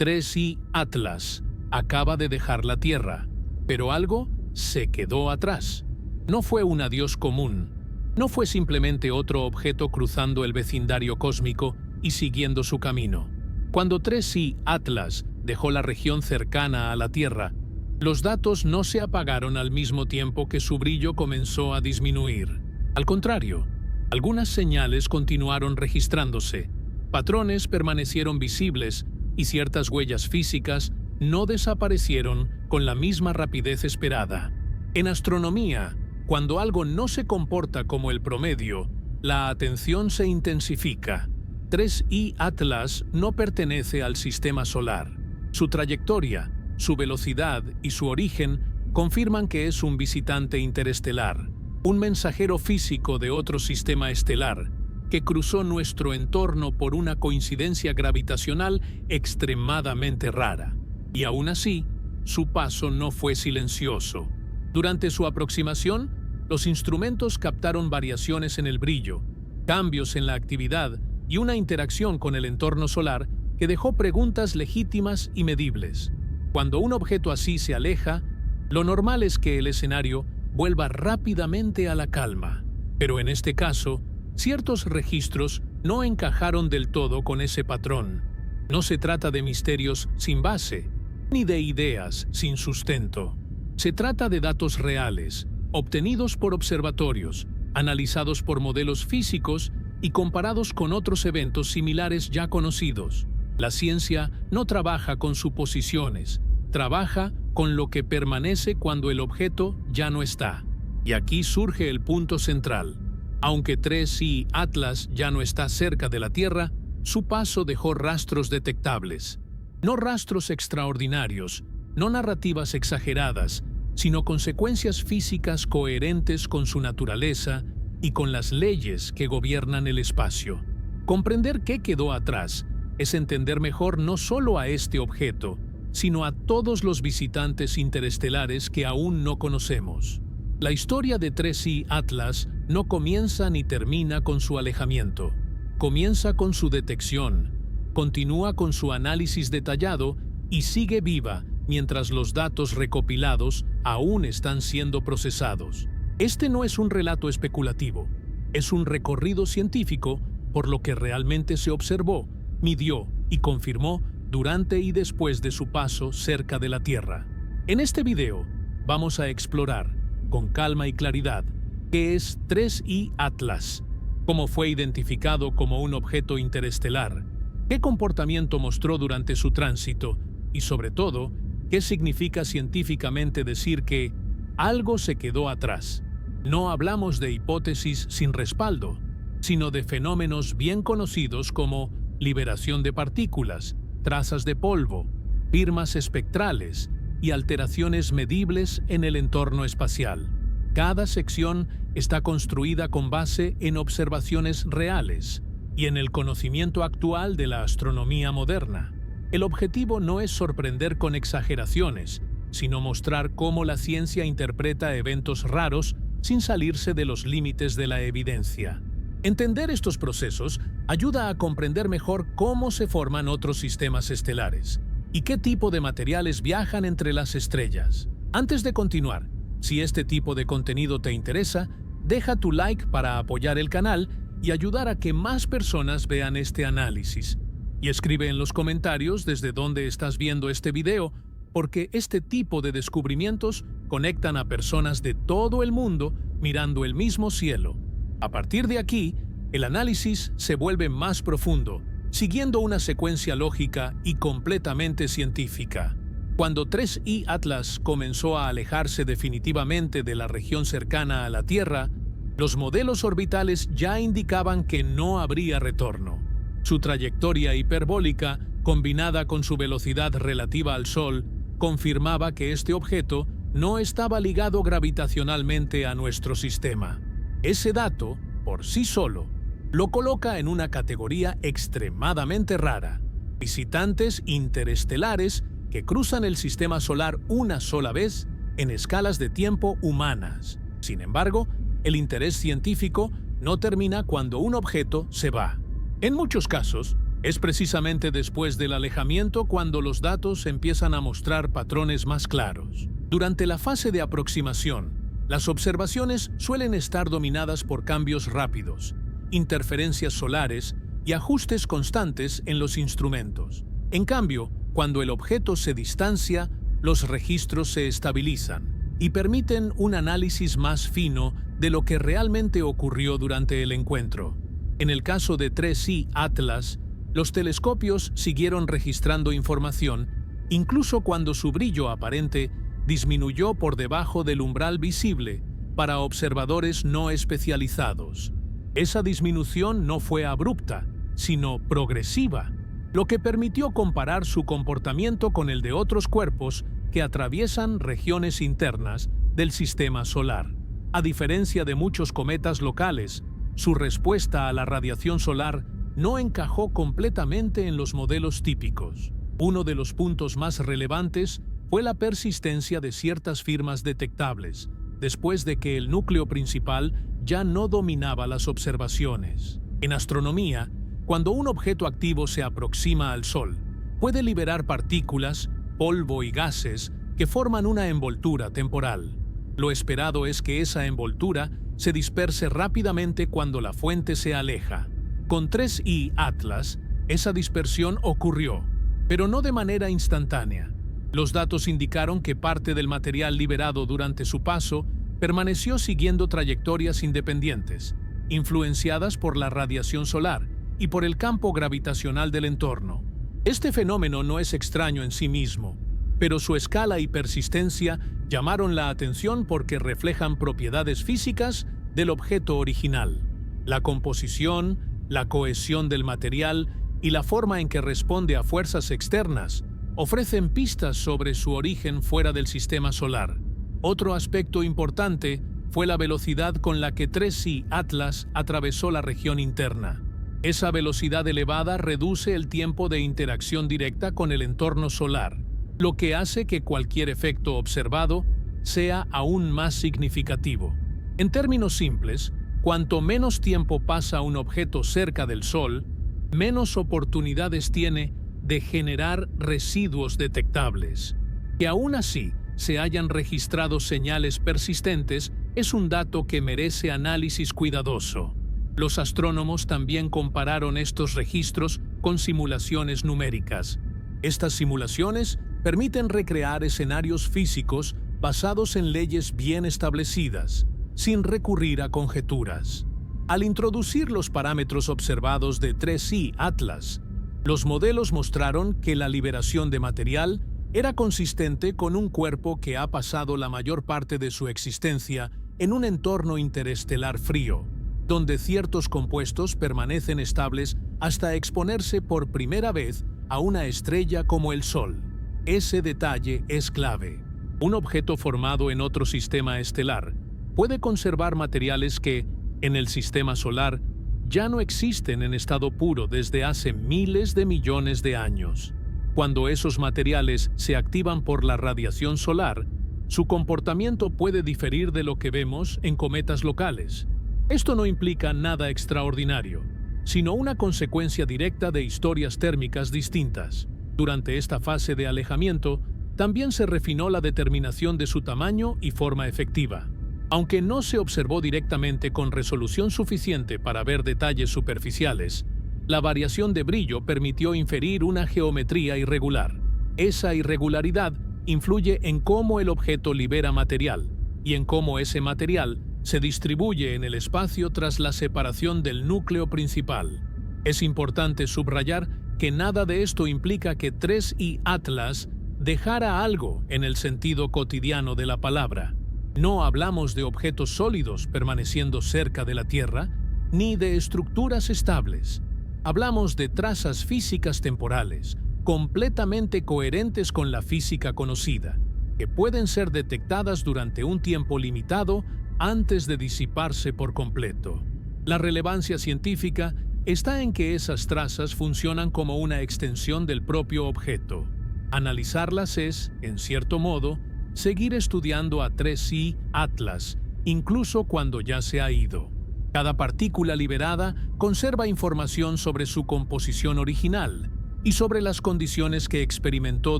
3I Atlas acaba de dejar la Tierra, pero algo se quedó atrás. No fue un adiós común. No fue simplemente otro objeto cruzando el vecindario cósmico y siguiendo su camino. Cuando 3I Atlas dejó la región cercana a la Tierra, los datos no se apagaron al mismo tiempo que su brillo comenzó a disminuir. Al contrario, algunas señales continuaron registrándose, patrones permanecieron visibles y ciertas huellas físicas no desaparecieron con la misma rapidez esperada. En astronomía, cuando algo no se comporta como el promedio, la atención se intensifica. 3I Atlas no pertenece al sistema solar. Su trayectoria, su velocidad y su origen confirman que es un visitante interestelar, un mensajero físico de otro sistema estelar que cruzó nuestro entorno por una coincidencia gravitacional extremadamente rara. Y aún así, su paso no fue silencioso. Durante su aproximación, los instrumentos captaron variaciones en el brillo, cambios en la actividad y una interacción con el entorno solar que dejó preguntas legítimas y medibles. Cuando un objeto así se aleja, lo normal es que el escenario vuelva rápidamente a la calma. Pero en este caso, ciertos registros no encajaron del todo con ese patrón. No se trata de misterios sin base, ni de ideas sin sustento. Se trata de datos reales, obtenidos por observatorios, analizados por modelos físicos y comparados con otros eventos similares ya conocidos. La ciencia no trabaja con suposiciones, trabaja con lo que permanece cuando el objeto ya no está. Y aquí surge el punto central. Aunque 3I Atlas ya no está cerca de la Tierra, su paso dejó rastros detectables. No rastros extraordinarios, no narrativas exageradas, sino consecuencias físicas coherentes con su naturaleza y con las leyes que gobiernan el espacio. Comprender qué quedó atrás es entender mejor no solo a este objeto, sino a todos los visitantes interestelares que aún no conocemos. La historia de 3I Atlas no comienza ni termina con su alejamiento. Comienza con su detección, continúa con su análisis detallado y sigue viva mientras los datos recopilados aún están siendo procesados. Este no es un relato especulativo, es un recorrido científico por lo que realmente se observó, midió y confirmó durante y después de su paso cerca de la Tierra. En este video vamos a explorar, con calma y claridad, qué es 3I Atlas, cómo fue identificado como un objeto interestelar, qué comportamiento mostró durante su tránsito y, sobre todo, qué significa científicamente decir que algo se quedó atrás. No hablamos de hipótesis sin respaldo, sino de fenómenos bien conocidos como liberación de partículas, trazas de polvo, firmas espectrales y alteraciones medibles en el entorno espacial. Cada sección está construida con base en observaciones reales y en el conocimiento actual de la astronomía moderna. El objetivo no es sorprender con exageraciones, sino mostrar cómo la ciencia interpreta eventos raros sin salirse de los límites de la evidencia. Entender estos procesos ayuda a comprender mejor cómo se forman otros sistemas estelares y qué tipo de materiales viajan entre las estrellas. Antes de continuar, si este tipo de contenido te interesa, deja tu like para apoyar el canal y ayudar a que más personas vean este análisis. Y escribe en los comentarios desde dónde estás viendo este video, porque este tipo de descubrimientos conectan a personas de todo el mundo mirando el mismo cielo. A partir de aquí, el análisis se vuelve más profundo, siguiendo una secuencia lógica y completamente científica. Cuando 3I Atlas comenzó a alejarse definitivamente de la región cercana a la Tierra, los modelos orbitales ya indicaban que no habría retorno. Su trayectoria hiperbólica, combinada con su velocidad relativa al Sol, confirmaba que este objeto no estaba ligado gravitacionalmente a nuestro sistema. Ese dato, por sí solo, lo coloca en una categoría extremadamente rara: visitantes interestelares que cruzan el sistema solar una sola vez en escalas de tiempo humanas. Sin embargo, el interés científico no termina cuando un objeto se va. En muchos casos, Es precisamente después del alejamiento cuando los datos empiezan a mostrar patrones más claros. Durante la fase de aproximación, las observaciones suelen estar dominadas por cambios rápidos, interferencias solares y ajustes constantes en los instrumentos. En cambio, cuando el objeto se distancia, los registros se estabilizan y permiten un análisis más fino de lo que realmente ocurrió durante el encuentro. En el caso de 3I Atlas, los telescopios siguieron registrando información, incluso cuando su brillo aparente disminuyó por debajo del umbral visible para observadores no especializados. Esa disminución no fue abrupta, sino progresiva, lo que permitió comparar su comportamiento con el de otros cuerpos que atraviesan regiones internas del sistema solar. A diferencia de muchos cometas locales, su respuesta a la radiación solar no encajó completamente en los modelos típicos. Uno de los puntos más relevantes fue la persistencia de ciertas firmas detectables, después de que el núcleo principal ya no dominaba las observaciones. En astronomía, cuando un objeto activo se aproxima al Sol, puede liberar partículas, polvo y gases que forman una envoltura temporal. Lo esperado es que esa envoltura se disperse rápidamente cuando la fuente se aleja. Con 3I Atlas, esa dispersión ocurrió, pero no de manera instantánea. Los datos indicaron que parte del material liberado durante su paso permaneció siguiendo trayectorias independientes, influenciadas por la radiación solar y por el campo gravitacional del entorno. Este fenómeno no es extraño en sí mismo, pero su escala y persistencia llamaron la atención porque reflejan propiedades físicas del objeto original. La composición, la cohesión del material y la forma en que responde a fuerzas externas ofrecen pistas sobre su origen fuera del sistema solar. Otro aspecto importante fue la velocidad con la que 3I Atlas atravesó la región interna. Esa velocidad elevada reduce el tiempo de interacción directa con el entorno solar, lo que hace que cualquier efecto observado sea aún más significativo. En términos simples, cuanto menos tiempo pasa un objeto cerca del Sol, menos oportunidades tiene de generar residuos detectables. Que aún así se hayan registrado señales persistentes es un dato que merece análisis cuidadoso. Los astrónomos también compararon estos registros con simulaciones numéricas. Estas simulaciones permiten recrear escenarios físicos basados en leyes bien establecidas, sin recurrir a conjeturas. Al introducir los parámetros observados de 3I Atlas, los modelos mostraron que la liberación de material era consistente con un cuerpo que ha pasado la mayor parte de su existencia en un entorno interestelar frío, donde ciertos compuestos permanecen estables hasta exponerse por primera vez a una estrella como el Sol. Ese detalle es clave. Un objeto formado en otro sistema estelar puede conservar materiales que, en el sistema solar, ya no existen en estado puro desde hace miles de millones de años. Cuando esos materiales se activan por la radiación solar, su comportamiento puede diferir de lo que vemos en cometas locales. Esto no implica nada extraordinario, sino una consecuencia directa de historias térmicas distintas. Durante esta fase de alejamiento, también se refinó la determinación de su tamaño y forma efectiva. Aunque no se observó directamente con resolución suficiente para ver detalles superficiales, la variación de brillo permitió inferir una geometría irregular. Esa irregularidad influye en cómo el objeto libera material y en cómo ese material se distribuye en el espacio tras la separación del núcleo principal. Es importante subrayar que nada de esto implica que 3I Atlas dejara algo en el sentido cotidiano de la palabra. No hablamos de objetos sólidos permaneciendo cerca de la Tierra, ni de estructuras estables. Hablamos de trazas físicas temporales, completamente coherentes con la física conocida, que pueden ser detectadas durante un tiempo limitado antes de disiparse por completo. La relevancia científica está en que esas trazas funcionan como una extensión del propio objeto. Analizarlas es, en cierto modo, seguir estudiando a 3I Atlas, incluso cuando ya se ha ido. Cada partícula liberada conserva información sobre su composición original y sobre las condiciones que experimentó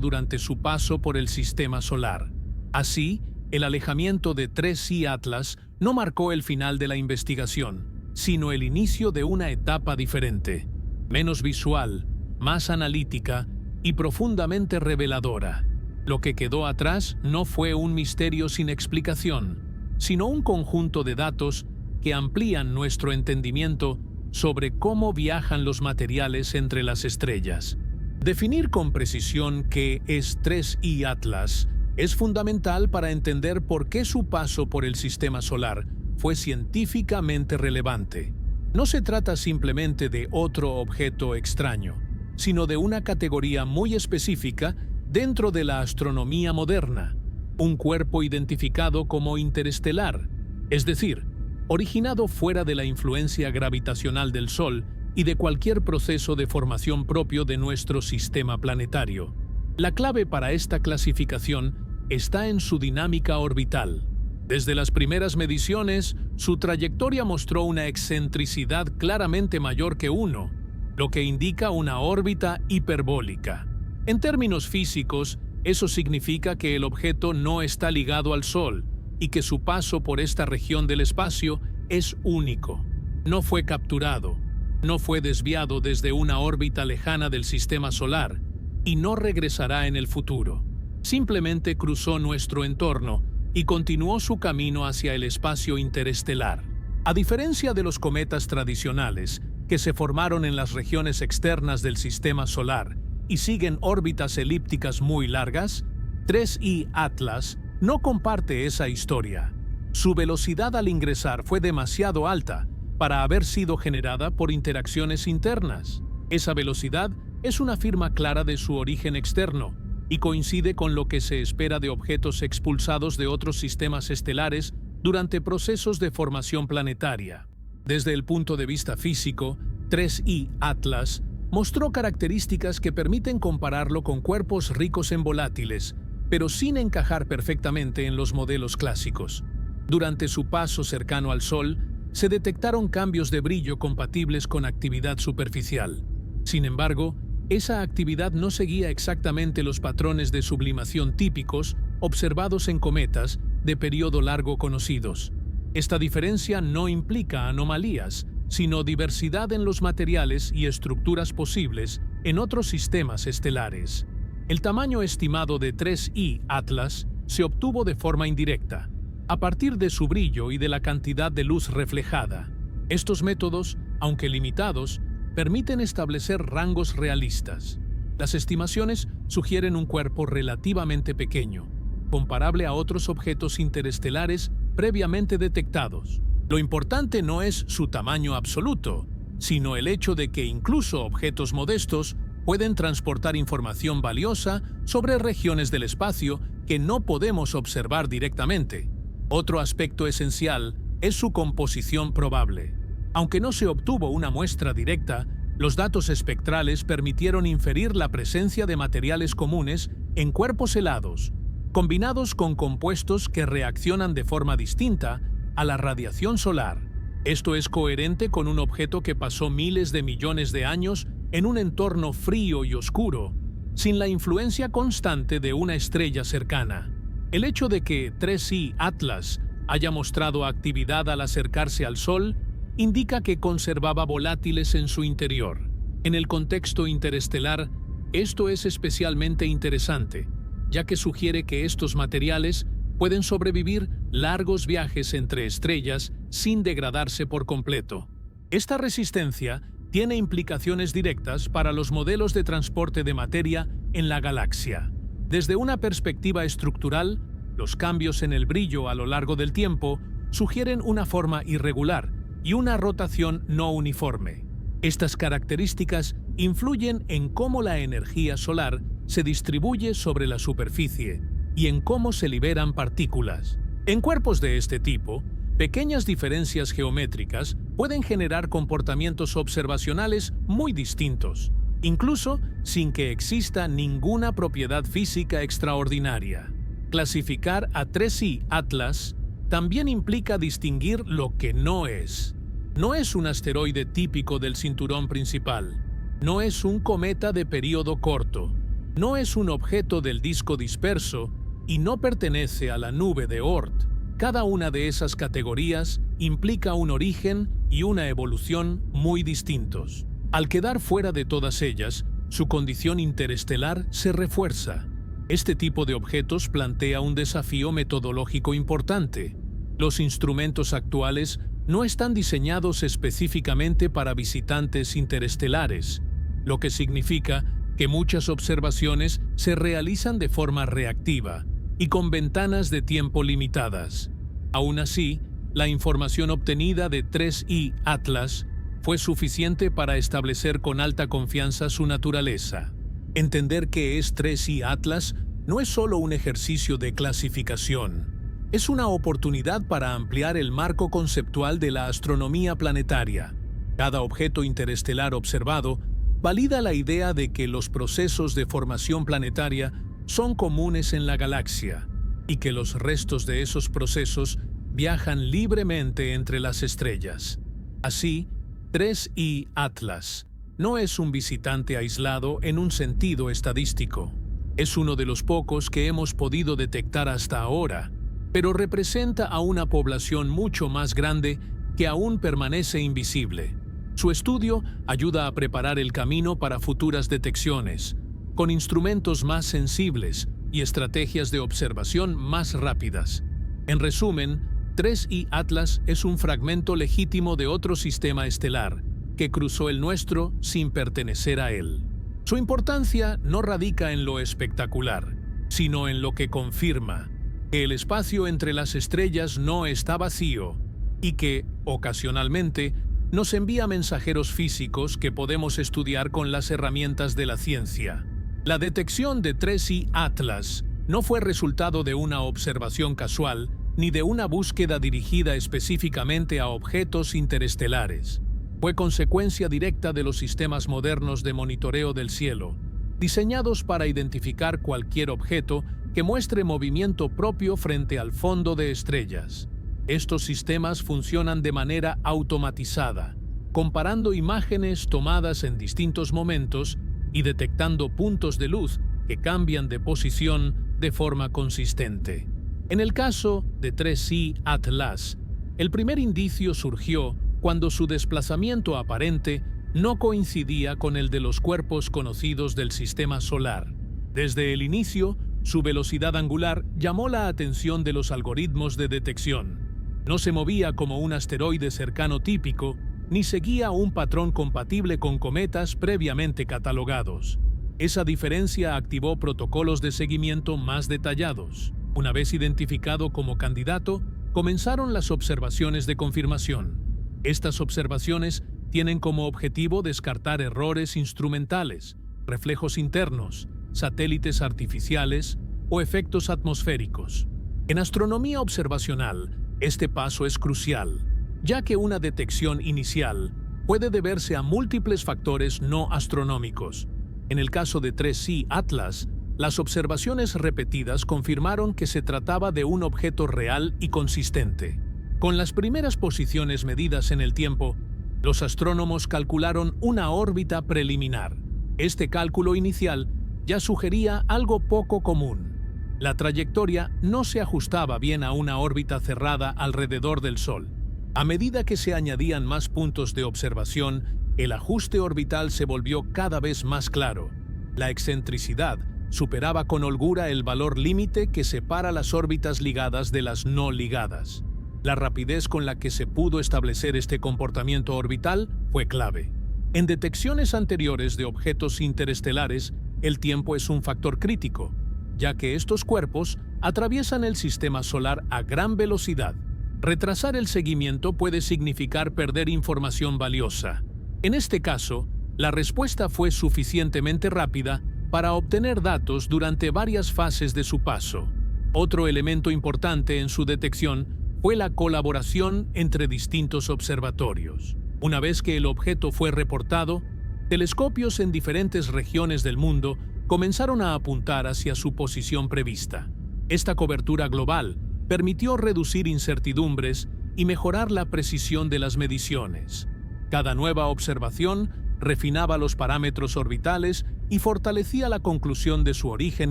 durante su paso por el sistema solar. Así, el alejamiento de 3I Atlas no marcó el final de la investigación, sino el inicio de una etapa diferente, menos visual, más analítica y profundamente reveladora. Lo que quedó atrás no fue un misterio sin explicación, sino un conjunto de datos que amplían nuestro entendimiento sobre cómo viajan los materiales entre las estrellas. Definir con precisión qué es 3I Atlas es fundamental para entender por qué su paso por el sistema solar fue científicamente relevante. No se trata simplemente de otro objeto extraño, sino de una categoría muy específica dentro de la astronomía moderna, un cuerpo identificado como interestelar, es decir, originado fuera de la influencia gravitacional del Sol y de cualquier proceso de formación propio de nuestro sistema planetario. La clave para esta clasificación está en su dinámica orbital. Desde las primeras mediciones, su trayectoria mostró una excentricidad claramente mayor que 1, lo que indica una órbita hiperbólica. En términos físicos, eso significa que el objeto no está ligado al Sol y que su paso por esta región del espacio es único. No fue capturado, no fue desviado desde una órbita lejana del sistema solar y no regresará en el futuro. Simplemente cruzó nuestro entorno y continuó su camino hacia el espacio interestelar. A diferencia de los cometas tradicionales, que se formaron en las regiones externas del sistema solar y siguen órbitas elípticas muy largas, 3I Atlas no comparte esa historia. Su velocidad al ingresar fue demasiado alta para haber sido generada por interacciones internas. Esa velocidad es una firma clara de su origen externo y coincide con lo que se espera de objetos expulsados de otros sistemas estelares durante procesos de formación planetaria. Desde el punto de vista físico, 3I Atlas mostró características que permiten compararlo con cuerpos ricos en volátiles, pero sin encajar perfectamente en los modelos clásicos. Durante su paso cercano al Sol, se detectaron cambios de brillo compatibles con actividad superficial. Sin embargo, esa actividad no seguía exactamente los patrones de sublimación típicos observados en cometas de periodo largo conocidos. Esta diferencia no implica anomalías, sino diversidad en los materiales y estructuras posibles en otros sistemas estelares. El tamaño estimado de 3I Atlas se obtuvo de forma indirecta, a partir de su brillo y de la cantidad de luz reflejada. Estos métodos, aunque limitados, permiten establecer rangos realistas. Las estimaciones sugieren un cuerpo relativamente pequeño, comparable a otros objetos interestelares previamente detectados. Lo importante no es su tamaño absoluto, sino el hecho de que incluso objetos modestos pueden transportar información valiosa sobre regiones del espacio que no podemos observar directamente. Otro aspecto esencial es su composición probable. Aunque no se obtuvo una muestra directa, los datos espectrales permitieron inferir la presencia de materiales comunes en cuerpos helados, combinados con compuestos que reaccionan de forma distinta a la radiación solar. Esto es coherente con un objeto que pasó miles de millones de años en un entorno frío y oscuro, sin la influencia constante de una estrella cercana. El hecho de que 3I Atlas haya mostrado actividad al acercarse al Sol indica que conservaba volátiles en su interior. En el contexto interestelar, esto es especialmente interesante, ya que sugiere que estos materiales pueden sobrevivir largos viajes entre estrellas sin degradarse por completo. Esta resistencia tiene implicaciones directas para los modelos de transporte de materia en la galaxia. Desde una perspectiva estructural, los cambios en el brillo a lo largo del tiempo sugieren una forma irregular y una rotación no uniforme. Estas características influyen en cómo la energía solar se distribuye sobre la superficie y en cómo se liberan partículas. En cuerpos de este tipo, pequeñas diferencias geométricas pueden generar comportamientos observacionales muy distintos, incluso sin que exista ninguna propiedad física extraordinaria. Clasificar a 3I Atlas también implica distinguir lo que no es. No es un asteroide típico del cinturón principal. No es un cometa de período corto. No es un objeto del disco disperso y no pertenece a la nube de Oort. Cada una de esas categorías implica un origen y una evolución muy distintos. Al quedar fuera de todas ellas, su condición interestelar se refuerza. Este tipo de objetos plantea un desafío metodológico importante. Los instrumentos actuales no están diseñados específicamente para visitantes interestelares, lo que significa que muchas observaciones se realizan de forma reactiva y con ventanas de tiempo limitadas. Aún así, la información obtenida de 3I Atlas fue suficiente para establecer con alta confianza su naturaleza. Entender qué es 3I Atlas no es solo un ejercicio de clasificación, es una oportunidad para ampliar el marco conceptual de la astronomía planetaria. Cada objeto interestelar observado valida la idea de que los procesos de formación planetaria son comunes en la galaxia y que los restos de esos procesos viajan libremente entre las estrellas. Así, 3I Atlas no es un visitante aislado en un sentido estadístico. Es uno de los pocos que hemos podido detectar hasta ahora, pero representa a una población mucho más grande que aún permanece invisible. Su estudio ayuda a preparar el camino para futuras detecciones, con instrumentos más sensibles y estrategias de observación más rápidas. En resumen, 3I Atlas es un fragmento legítimo de otro sistema estelar que cruzó el nuestro sin pertenecer a él. Su importancia no radica en lo espectacular, sino en lo que confirma que el espacio entre las estrellas no está vacío y que, ocasionalmente, nos envía mensajeros físicos que podemos estudiar con las herramientas de la ciencia. La detección de 3I Atlas no fue resultado de una observación casual ni de una búsqueda dirigida específicamente a objetos interestelares. Fue consecuencia directa de los sistemas modernos de monitoreo del cielo, diseñados para identificar cualquier objeto que muestre movimiento propio frente al fondo de estrellas. Estos sistemas funcionan de manera automatizada, comparando imágenes tomadas en distintos momentos y detectando puntos de luz que cambian de posición de forma consistente. En el caso de 3I Atlas, el primer indicio surgió cuando su desplazamiento aparente no coincidía con el de los cuerpos conocidos del sistema solar. Desde el inicio, su velocidad angular llamó la atención de los algoritmos de detección. No se movía como un asteroide cercano típico, ni seguía un patrón compatible con cometas previamente catalogados. Esa diferencia activó protocolos de seguimiento más detallados. Una vez identificado como candidato, comenzaron las observaciones de confirmación. Estas observaciones tienen como objetivo descartar errores instrumentales, reflejos internos, satélites artificiales o efectos atmosféricos. En astronomía observacional, este paso es crucial, ya que una detección inicial puede deberse a múltiples factores no astronómicos. En el caso de 3I Atlas, las observaciones repetidas confirmaron que se trataba de un objeto real y consistente. Con las primeras posiciones medidas en el tiempo, los astrónomos calcularon una órbita preliminar. Este cálculo inicial ya sugería algo poco común. La trayectoria no se ajustaba bien a una órbita cerrada alrededor del Sol. A medida que se añadían más puntos de observación, el ajuste orbital se volvió cada vez más claro. La excentricidad superaba con holgura el valor límite que separa las órbitas ligadas de las no ligadas. La rapidez con la que se pudo establecer este comportamiento orbital fue clave. En detecciones anteriores de objetos interestelares, el tiempo es un factor crítico, ya que estos cuerpos atraviesan el sistema solar a gran velocidad. Retrasar el seguimiento puede significar perder información valiosa. En este caso, la respuesta fue suficientemente rápida para obtener datos durante varias fases de su paso. Otro elemento importante en su detección fue la colaboración entre distintos observatorios. Una vez que el objeto fue reportado, telescopios en diferentes regiones del mundo comenzaron a apuntar hacia su posición prevista. Esta cobertura global permitió reducir incertidumbres y mejorar la precisión de las mediciones. Cada nueva observación refinaba los parámetros orbitales y fortalecía la conclusión de su origen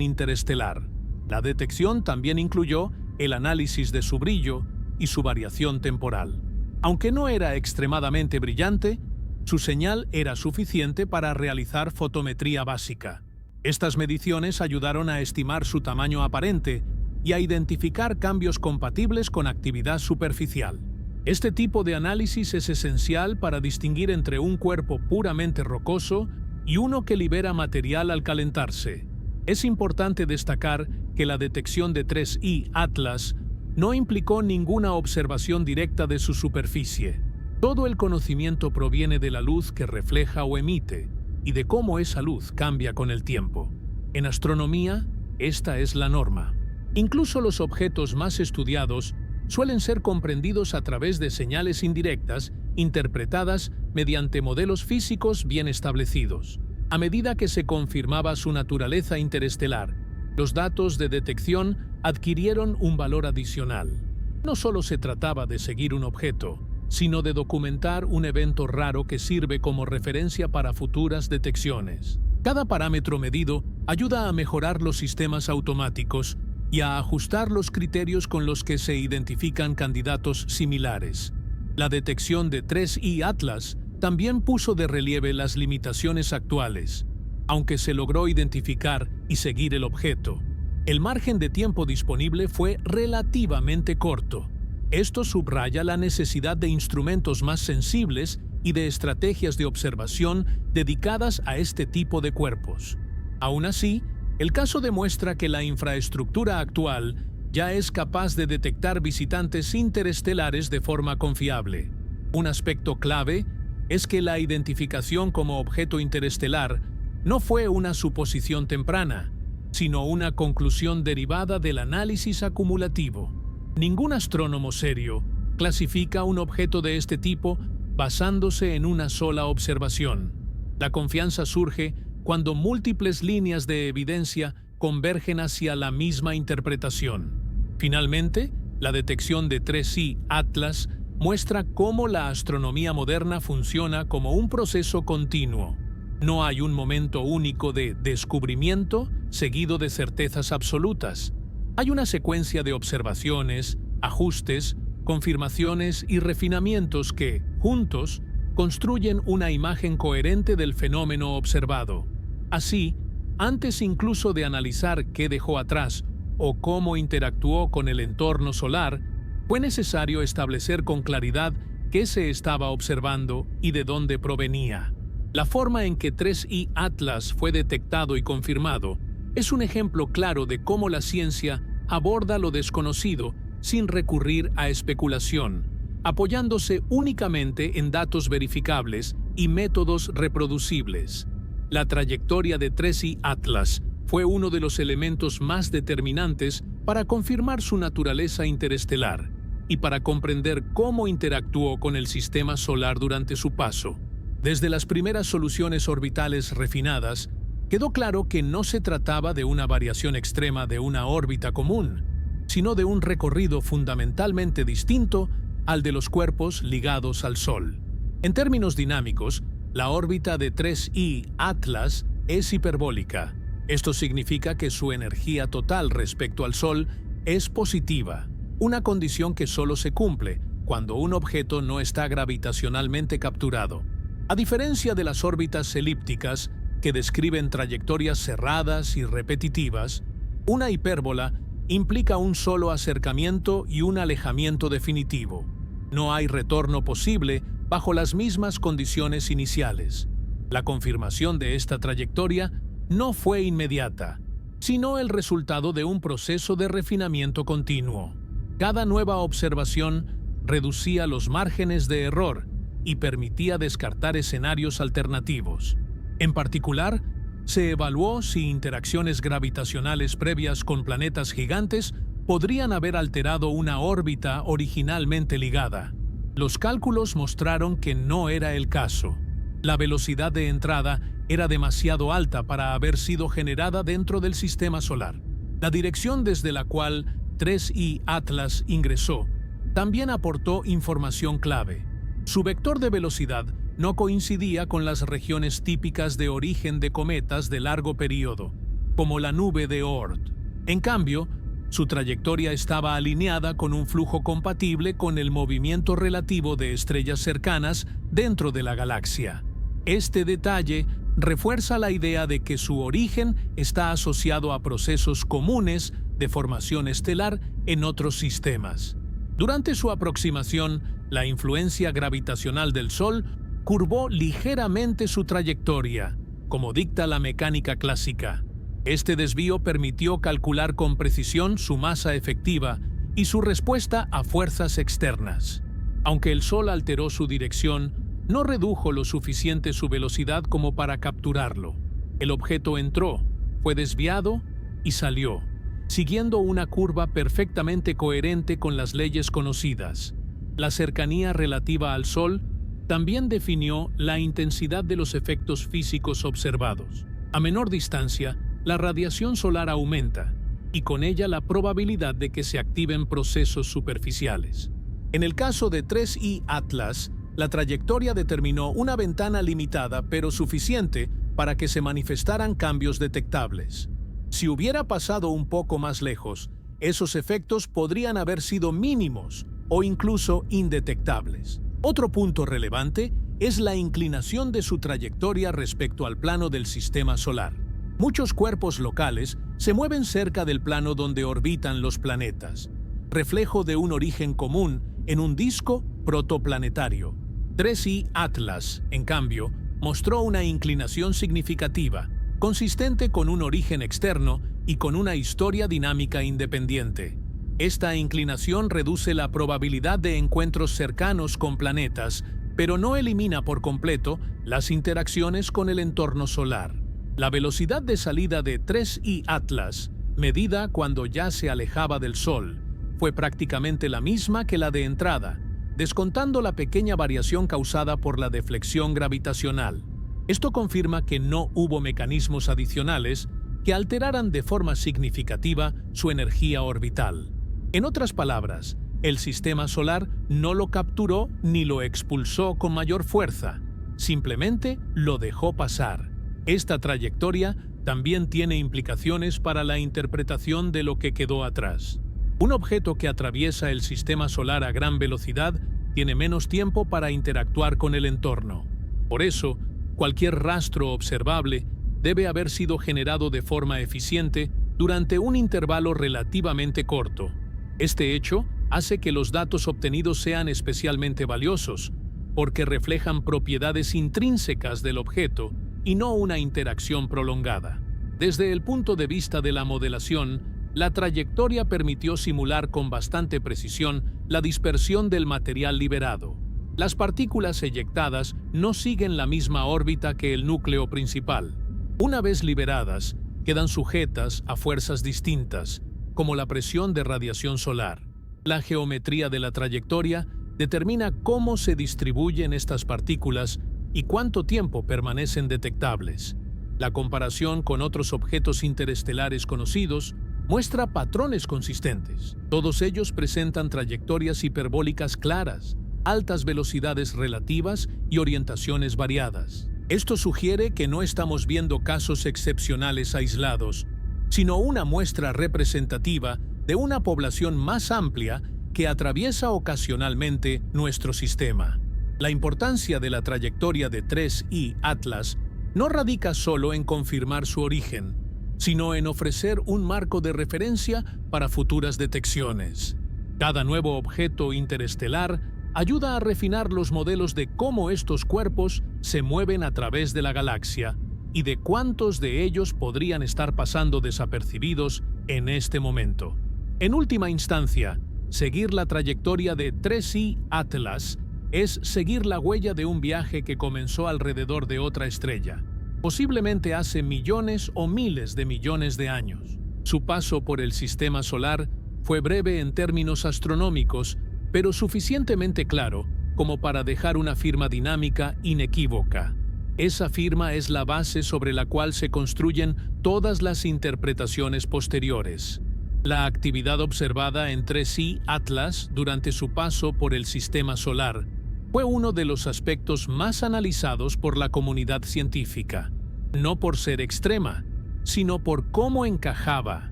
interestelar. La detección también incluyó el análisis de su brillo y su variación temporal. Aunque no era extremadamente brillante, su señal era suficiente para realizar fotometría básica. Estas mediciones ayudaron a estimar su tamaño aparente y a identificar cambios compatibles con actividad superficial. Este tipo de análisis es esencial para distinguir entre un cuerpo puramente rocoso y uno que libera material al calentarse. Es importante destacar que la detección de 3I Atlas no implicó ninguna observación directa de su superficie. Todo el conocimiento proviene de la luz que refleja o emite y de cómo esa luz cambia con el tiempo. En astronomía, esta es la norma. Incluso los objetos más estudiados suelen ser comprendidos a través de señales indirectas interpretadas mediante modelos físicos bien establecidos. A medida que se confirmaba su naturaleza interestelar, los datos de detección adquirieron un valor adicional. No solo se trataba de seguir un objeto, sino de documentar un evento raro que sirve como referencia para futuras detecciones. Cada parámetro medido ayuda a mejorar los sistemas automáticos y a ajustar los criterios con los que se identifican candidatos similares. La detección de 3I Atlas también puso de relieve las limitaciones actuales. Aunque se logró identificar y seguir el objeto, el margen de tiempo disponible fue relativamente corto. Esto subraya la necesidad de instrumentos más sensibles y de estrategias de observación dedicadas a este tipo de cuerpos. Aún así, el caso demuestra que la infraestructura actual ya es capaz de detectar visitantes interestelares de forma confiable. Un aspecto clave es que la identificación como objeto interestelar no fue una suposición temprana, sino una conclusión derivada del análisis acumulativo. Ningún astrónomo serio clasifica un objeto de este tipo basándose en una sola observación. La confianza surge cuando múltiples líneas de evidencia convergen hacia la misma interpretación. Finalmente, la detección de 3I Atlas muestra cómo la astronomía moderna funciona como un proceso continuo. No hay un momento único de descubrimiento seguido de certezas absolutas. Hay una secuencia de observaciones, ajustes, confirmaciones y refinamientos que, juntos, construyen una imagen coherente del fenómeno observado. Así, antes incluso de analizar qué dejó atrás o cómo interactuó con el entorno solar, fue necesario establecer con claridad qué se estaba observando y de dónde provenía. La forma en que 3I Atlas fue detectado y confirmado es un ejemplo claro de cómo la ciencia aborda lo desconocido sin recurrir a especulación, apoyándose únicamente en datos verificables y métodos reproducibles. La trayectoria de 3I Atlas fue uno de los elementos más determinantes para confirmar su naturaleza interestelar y para comprender cómo interactuó con el sistema solar durante su paso. Desde las primeras soluciones orbitales refinadas, quedó claro que no se trataba de una variación extrema de una órbita común, sino de un recorrido fundamentalmente distinto al de los cuerpos ligados al Sol. En términos dinámicos, la órbita de 3I Atlas es hiperbólica. Esto significa que su energía total respecto al Sol es positiva, una condición que solo se cumple cuando un objeto no está gravitacionalmente capturado. A diferencia de las órbitas elípticas, que describen trayectorias cerradas y repetitivas, una hipérbola implica un solo acercamiento y un alejamiento definitivo. No hay retorno posible bajo las mismas condiciones iniciales. La confirmación de esta trayectoria no fue inmediata, sino el resultado de un proceso de refinamiento continuo. Cada nueva observación reducía los márgenes de error y permitía descartar escenarios alternativos. En particular, se evaluó si interacciones gravitacionales previas con planetas gigantes podrían haber alterado una órbita originalmente ligada. Los cálculos mostraron que no era el caso. La velocidad de entrada era demasiado alta para haber sido generada dentro del sistema solar. La dirección desde la cual 3I Atlas ingresó también aportó información clave. Su vector de velocidad no coincidía con las regiones típicas de origen de cometas de largo período, como la nube de Oort. En cambio, su trayectoria estaba alineada con un flujo compatible con el movimiento relativo de estrellas cercanas dentro de la galaxia. Este detalle refuerza la idea de que su origen está asociado a procesos comunes de formación estelar en otros sistemas. Durante su aproximación, la influencia gravitacional del Sol curvó ligeramente su trayectoria, como dicta la mecánica clásica. Este desvío permitió calcular con precisión su masa efectiva y su respuesta a fuerzas externas. Aunque el Sol alteró su dirección, no redujo lo suficiente su velocidad como para capturarlo. El objeto entró, fue desviado y salió, siguiendo una curva perfectamente coherente con las leyes conocidas. La cercanía relativa al Sol también definió la intensidad de los efectos físicos observados. A menor distancia, la radiación solar aumenta, y con ella la probabilidad de que se activen procesos superficiales. En el caso de 3I Atlas, la trayectoria determinó una ventana limitada pero suficiente para que se manifestaran cambios detectables. Si hubiera pasado un poco más lejos, esos efectos podrían haber sido mínimos o incluso indetectables. Otro punto relevante es la inclinación de su trayectoria respecto al plano del sistema solar. Muchos cuerpos locales se mueven cerca del plano donde orbitan los planetas, reflejo de un origen común en un disco protoplanetario. 3I Atlas, en cambio, mostró una inclinación significativa, consistente con un origen externo y con una historia dinámica independiente. Esta inclinación reduce la probabilidad de encuentros cercanos con planetas, pero no elimina por completo las interacciones con el entorno solar. La velocidad de salida de 3I Atlas, medida cuando ya se alejaba del Sol, fue prácticamente la misma que la de entrada, descontando la pequeña variación causada por la deflexión gravitacional. Esto confirma que no hubo mecanismos adicionales que alteraran de forma significativa su energía orbital. En otras palabras, el sistema solar no lo capturó ni lo expulsó con mayor fuerza, simplemente lo dejó pasar. Esta trayectoria también tiene implicaciones para la interpretación de lo que quedó atrás. Un objeto que atraviesa el sistema solar a gran velocidad tiene menos tiempo para interactuar con el entorno. Por eso, cualquier rastro observable debe haber sido generado de forma eficiente durante un intervalo relativamente corto. Este hecho hace que los datos obtenidos sean especialmente valiosos, porque reflejan propiedades intrínsecas del objeto y no una interacción prolongada. Desde el punto de vista de la modelación, la trayectoria permitió simular con bastante precisión la dispersión del material liberado. Las partículas eyectadas no siguen la misma órbita que el núcleo principal. Una vez liberadas, quedan sujetas a fuerzas distintas, como la presión de radiación solar. La geometría de la trayectoria determina cómo se distribuyen estas partículas y cuánto tiempo permanecen detectables. La comparación con otros objetos interestelares conocidos muestra patrones consistentes. Todos ellos presentan trayectorias hiperbólicas claras, altas velocidades relativas y orientaciones variadas. Esto sugiere que no estamos viendo casos excepcionales aislados, sino una muestra representativa de una población más amplia que atraviesa ocasionalmente nuestro sistema. La importancia de la trayectoria de 3I Atlas no radica solo en confirmar su origen, sino en ofrecer un marco de referencia para futuras detecciones. Cada nuevo objeto interestelar ayuda a refinar los modelos de cómo estos cuerpos se mueven a través de la galaxia y de cuántos de ellos podrían estar pasando desapercibidos en este momento. En última instancia, seguir la trayectoria de 3I Atlas es seguir la huella de un viaje que comenzó alrededor de otra estrella, posiblemente hace millones o miles de millones de años. Su paso por el sistema solar fue breve en términos astronómicos, pero suficientemente claro como para dejar una firma dinámica inequívoca. Esa firma es la base sobre la cual se construyen todas las interpretaciones posteriores. La actividad observada en 3I Atlas durante su paso por el sistema solar fue uno de los aspectos más analizados por la comunidad científica, no por ser extrema, sino por cómo encajaba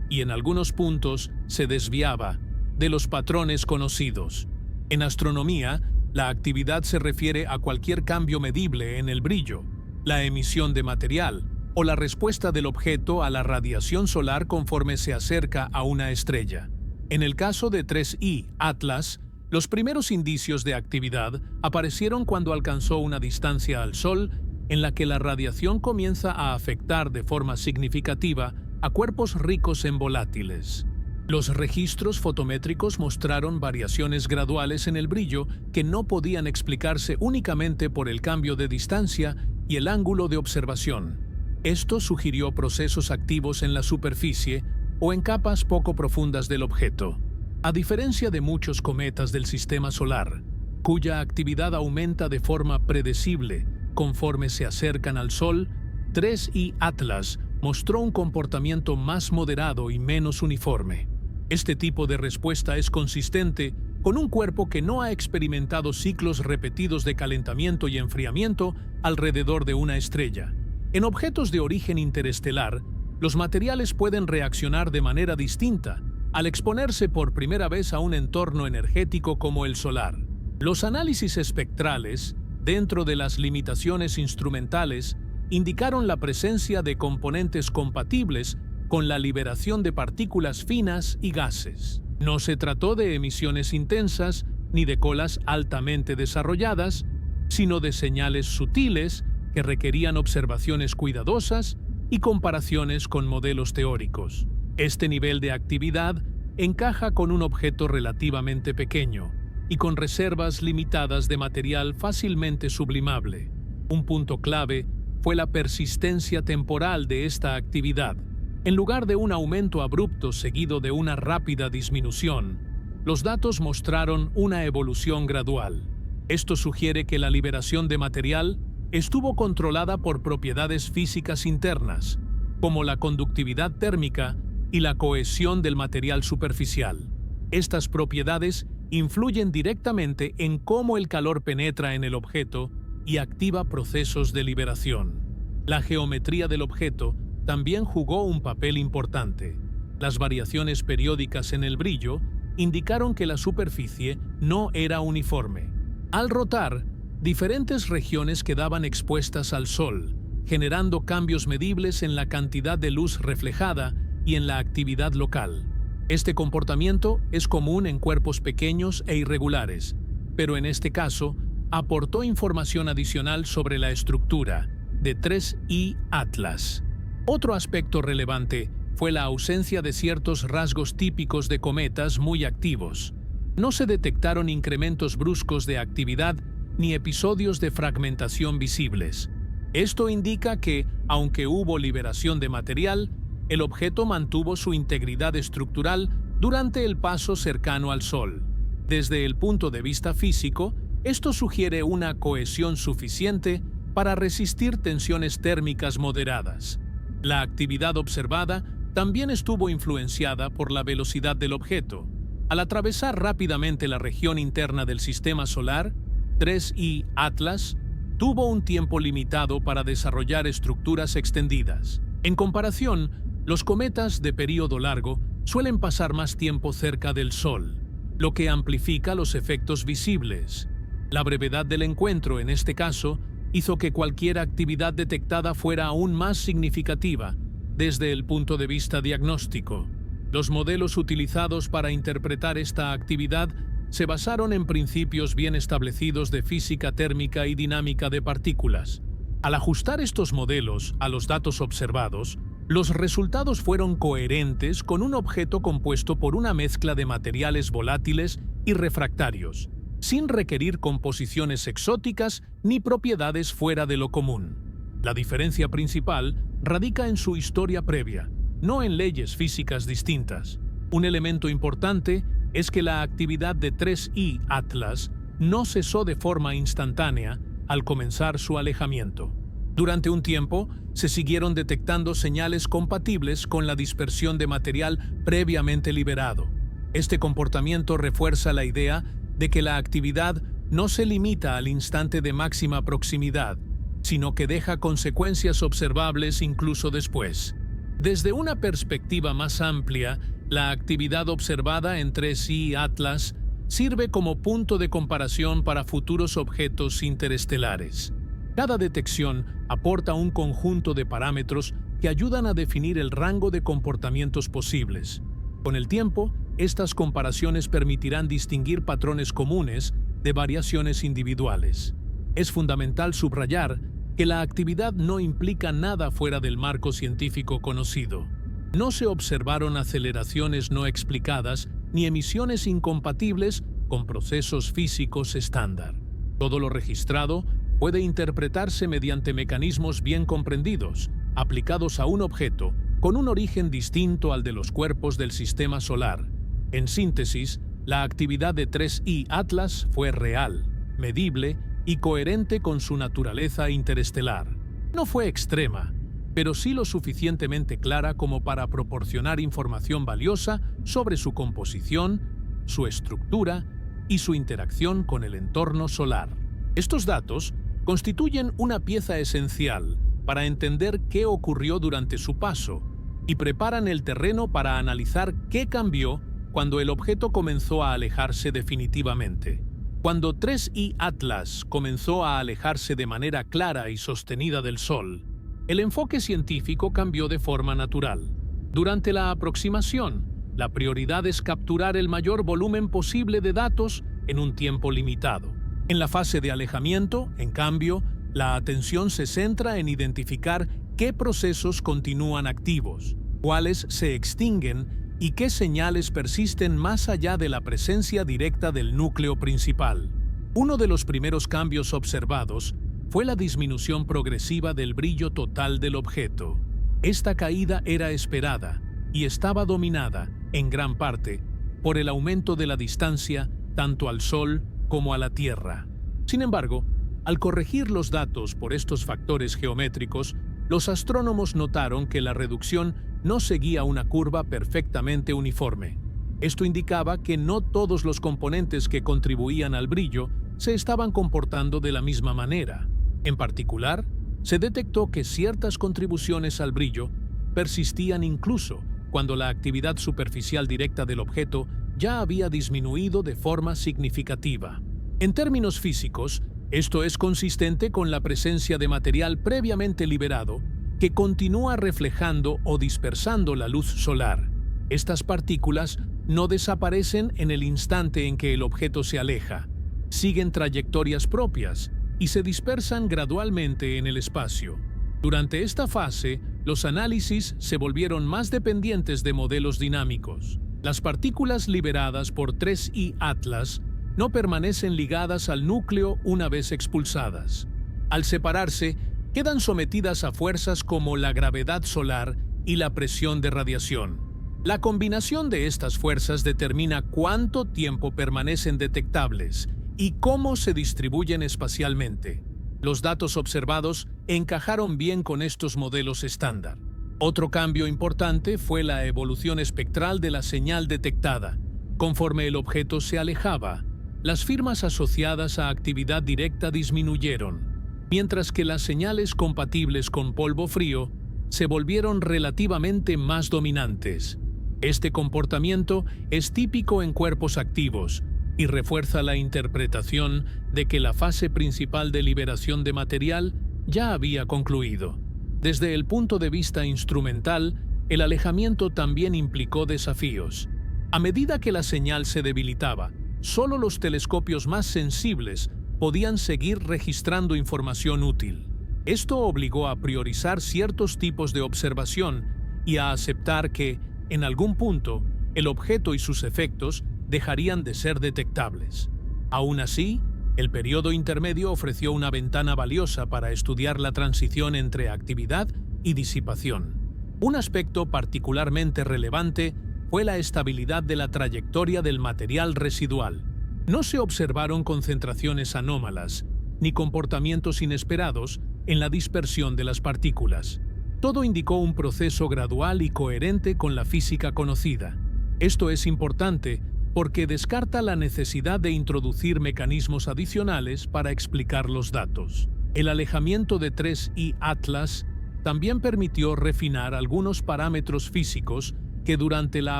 y en algunos puntos se desviaba de los patrones conocidos. En astronomía, la actividad se refiere a cualquier cambio medible en el brillo, la emisión de material o la respuesta del objeto a la radiación solar conforme se acerca a una estrella. En el caso de 3I Atlas, los primeros indicios de actividad aparecieron cuando alcanzó una distancia al Sol en la que la radiación comienza a afectar de forma significativa a cuerpos ricos en volátiles. Los registros fotométricos mostraron variaciones graduales en el brillo que no podían explicarse únicamente por el cambio de distancia y el ángulo de observación. Esto sugirió procesos activos en la superficie o en capas poco profundas del objeto. A diferencia de muchos cometas del sistema solar, cuya actividad aumenta de forma predecible conforme se acercan al Sol, 3I Atlas mostró un comportamiento más moderado y menos uniforme. Este tipo de respuesta es consistente con un cuerpo que no ha experimentado ciclos repetidos de calentamiento y enfriamiento alrededor de una estrella. En objetos de origen interestelar, los materiales pueden reaccionar de manera distinta al exponerse por primera vez a un entorno energético como el solar. Los análisis espectrales, dentro de las limitaciones instrumentales, indicaron la presencia de componentes compatibles con la liberación de partículas finas y gases. No se trató de emisiones intensas ni de colas altamente desarrolladas, sino de señales sutiles que requerían observaciones cuidadosas y comparaciones con modelos teóricos. Este nivel de actividad encaja con un objeto relativamente pequeño y con reservas limitadas de material fácilmente sublimable. Un punto clave fue la persistencia temporal de esta actividad. En lugar de un aumento abrupto seguido de una rápida disminución, los datos mostraron una evolución gradual. Esto sugiere que la liberación de material estuvo controlada por propiedades físicas internas, como la conductividad térmica y la cohesión del material superficial. Estas propiedades influyen directamente en cómo el calor penetra en el objeto y activa procesos de liberación. La geometría del objeto también jugó un papel importante. Las variaciones periódicas en el brillo indicaron que la superficie no era uniforme. Al rotar, diferentes regiones quedaban expuestas al Sol, generando cambios medibles en la cantidad de luz reflejada y en la actividad local. Este comportamiento es común en cuerpos pequeños e irregulares, pero en este caso aportó información adicional sobre la estructura de 3I Atlas. Otro aspecto relevante fue la ausencia de ciertos rasgos típicos de cometas muy activos. No se detectaron incrementos bruscos de actividad ni episodios de fragmentación visibles. Esto indica que, aunque hubo liberación de material, el objeto mantuvo su integridad estructural durante el paso cercano al Sol. Desde el punto de vista físico, esto sugiere una cohesión suficiente para resistir tensiones térmicas moderadas. La actividad observada también estuvo influenciada por la velocidad del objeto. Al atravesar rápidamente la región interna del sistema solar, 3I Atlas tuvo un tiempo limitado para desarrollar estructuras extendidas. En comparación, los cometas de período largo suelen pasar más tiempo cerca del Sol, lo que amplifica los efectos visibles. La brevedad del encuentro, en este caso, hizo que cualquier actividad detectada fuera aún más significativa desde el punto de vista diagnóstico. Los modelos utilizados para interpretar esta actividad se basaron en principios bien establecidos de física térmica y dinámica de partículas. Al ajustar estos modelos a los datos observados, los resultados fueron coherentes con un objeto compuesto por una mezcla de materiales volátiles y refractarios, sin requerir composiciones exóticas ni propiedades fuera de lo común. La diferencia principal radica en su historia previa, no en leyes físicas distintas. Un elemento importante es que la actividad de 3I Atlas no cesó de forma instantánea al comenzar su alejamiento. Durante un tiempo, se siguieron detectando señales compatibles con la dispersión de material previamente liberado. Este comportamiento refuerza la idea de que la actividad no se limita al instante de máxima proximidad, sino que deja consecuencias observables incluso después. Desde una perspectiva más amplia, la actividad observada en 3I Atlas sirve como punto de comparación para futuros objetos interestelares. Cada detección aporta un conjunto de parámetros que ayudan a definir el rango de comportamientos posibles. Con el tiempo, estas comparaciones permitirán distinguir patrones comunes de variaciones individuales. Es fundamental subrayar que la actividad no implica nada fuera del marco científico conocido. No se observaron aceleraciones no explicadas ni emisiones incompatibles con procesos físicos estándar. Todo lo registrado puede interpretarse mediante mecanismos bien comprendidos, aplicados a un objeto con un origen distinto al de los cuerpos del sistema solar. En síntesis, la actividad de 3I Atlas fue real, medible y coherente con su naturaleza interestelar. No fue extrema, pero sí lo suficientemente clara como para proporcionar información valiosa sobre su composición, su estructura y su interacción con el entorno solar. Estos datos constituyen una pieza esencial para entender qué ocurrió durante su paso y preparan el terreno para analizar qué cambió cuando el objeto comenzó a alejarse definitivamente. Cuando 3I Atlas comenzó a alejarse de manera clara y sostenida del Sol, el enfoque científico cambió de forma natural. Durante la aproximación, la prioridad es capturar el mayor volumen posible de datos en un tiempo limitado. En la fase de alejamiento, en cambio, la atención se centra en identificar qué procesos continúan activos, cuáles se extinguen y qué señales persisten más allá de la presencia directa del núcleo principal. Uno de los primeros cambios observados fue la disminución progresiva del brillo total del objeto. Esta caída era esperada y estaba dominada, en gran parte, por el aumento de la distancia tanto al Sol como a la Tierra. Sin embargo, al corregir los datos por estos factores geométricos, los astrónomos notaron que la reducción no seguía una curva perfectamente uniforme. Esto indicaba que no todos los componentes que contribuían al brillo se estaban comportando de la misma manera. En particular, se detectó que ciertas contribuciones al brillo persistían incluso cuando la actividad superficial directa del objeto ya había disminuido de forma significativa. En términos físicos, esto es consistente con la presencia de material previamente liberado que continúa reflejando o dispersando la luz solar. Estas partículas no desaparecen en el instante en que el objeto se aleja, siguen trayectorias propias y se dispersan gradualmente en el espacio. Durante esta fase, los análisis se volvieron más dependientes de modelos dinámicos. Las partículas liberadas por 3I Atlas no permanecen ligadas al núcleo una vez expulsadas. Al separarse, quedan sometidas a fuerzas como la gravedad solar y la presión de radiación. La combinación de estas fuerzas determina cuánto tiempo permanecen detectables y cómo se distribuyen espacialmente. Los datos observados encajaron bien con estos modelos estándar. Otro cambio importante fue la evolución espectral de la señal detectada. Conforme el objeto se alejaba, las firmas asociadas a actividad directa disminuyeron, mientras que las señales compatibles con polvo frío se volvieron relativamente más dominantes. Este comportamiento es típico en cuerpos activos y refuerza la interpretación de que la fase principal de liberación de material ya había concluido. Desde el punto de vista instrumental, el alejamiento también implicó desafíos. A medida que la señal se debilitaba, solo los telescopios más sensibles podían seguir registrando información útil. Esto obligó a priorizar ciertos tipos de observación y a aceptar que, en algún punto, el objeto y sus efectos dejarían de ser detectables. Aún así, el periodo intermedio ofreció una ventana valiosa para estudiar la transición entre actividad y disipación. Un aspecto particularmente relevante fue la estabilidad de la trayectoria del material residual. No se observaron concentraciones anómalas ni comportamientos inesperados en la dispersión de las partículas. Todo indicó un proceso gradual y coherente con la física conocida. Esto es importante porque descarta la necesidad de introducir mecanismos adicionales para explicar los datos. El alejamiento de 3I Atlas también permitió refinar algunos parámetros físicos que durante la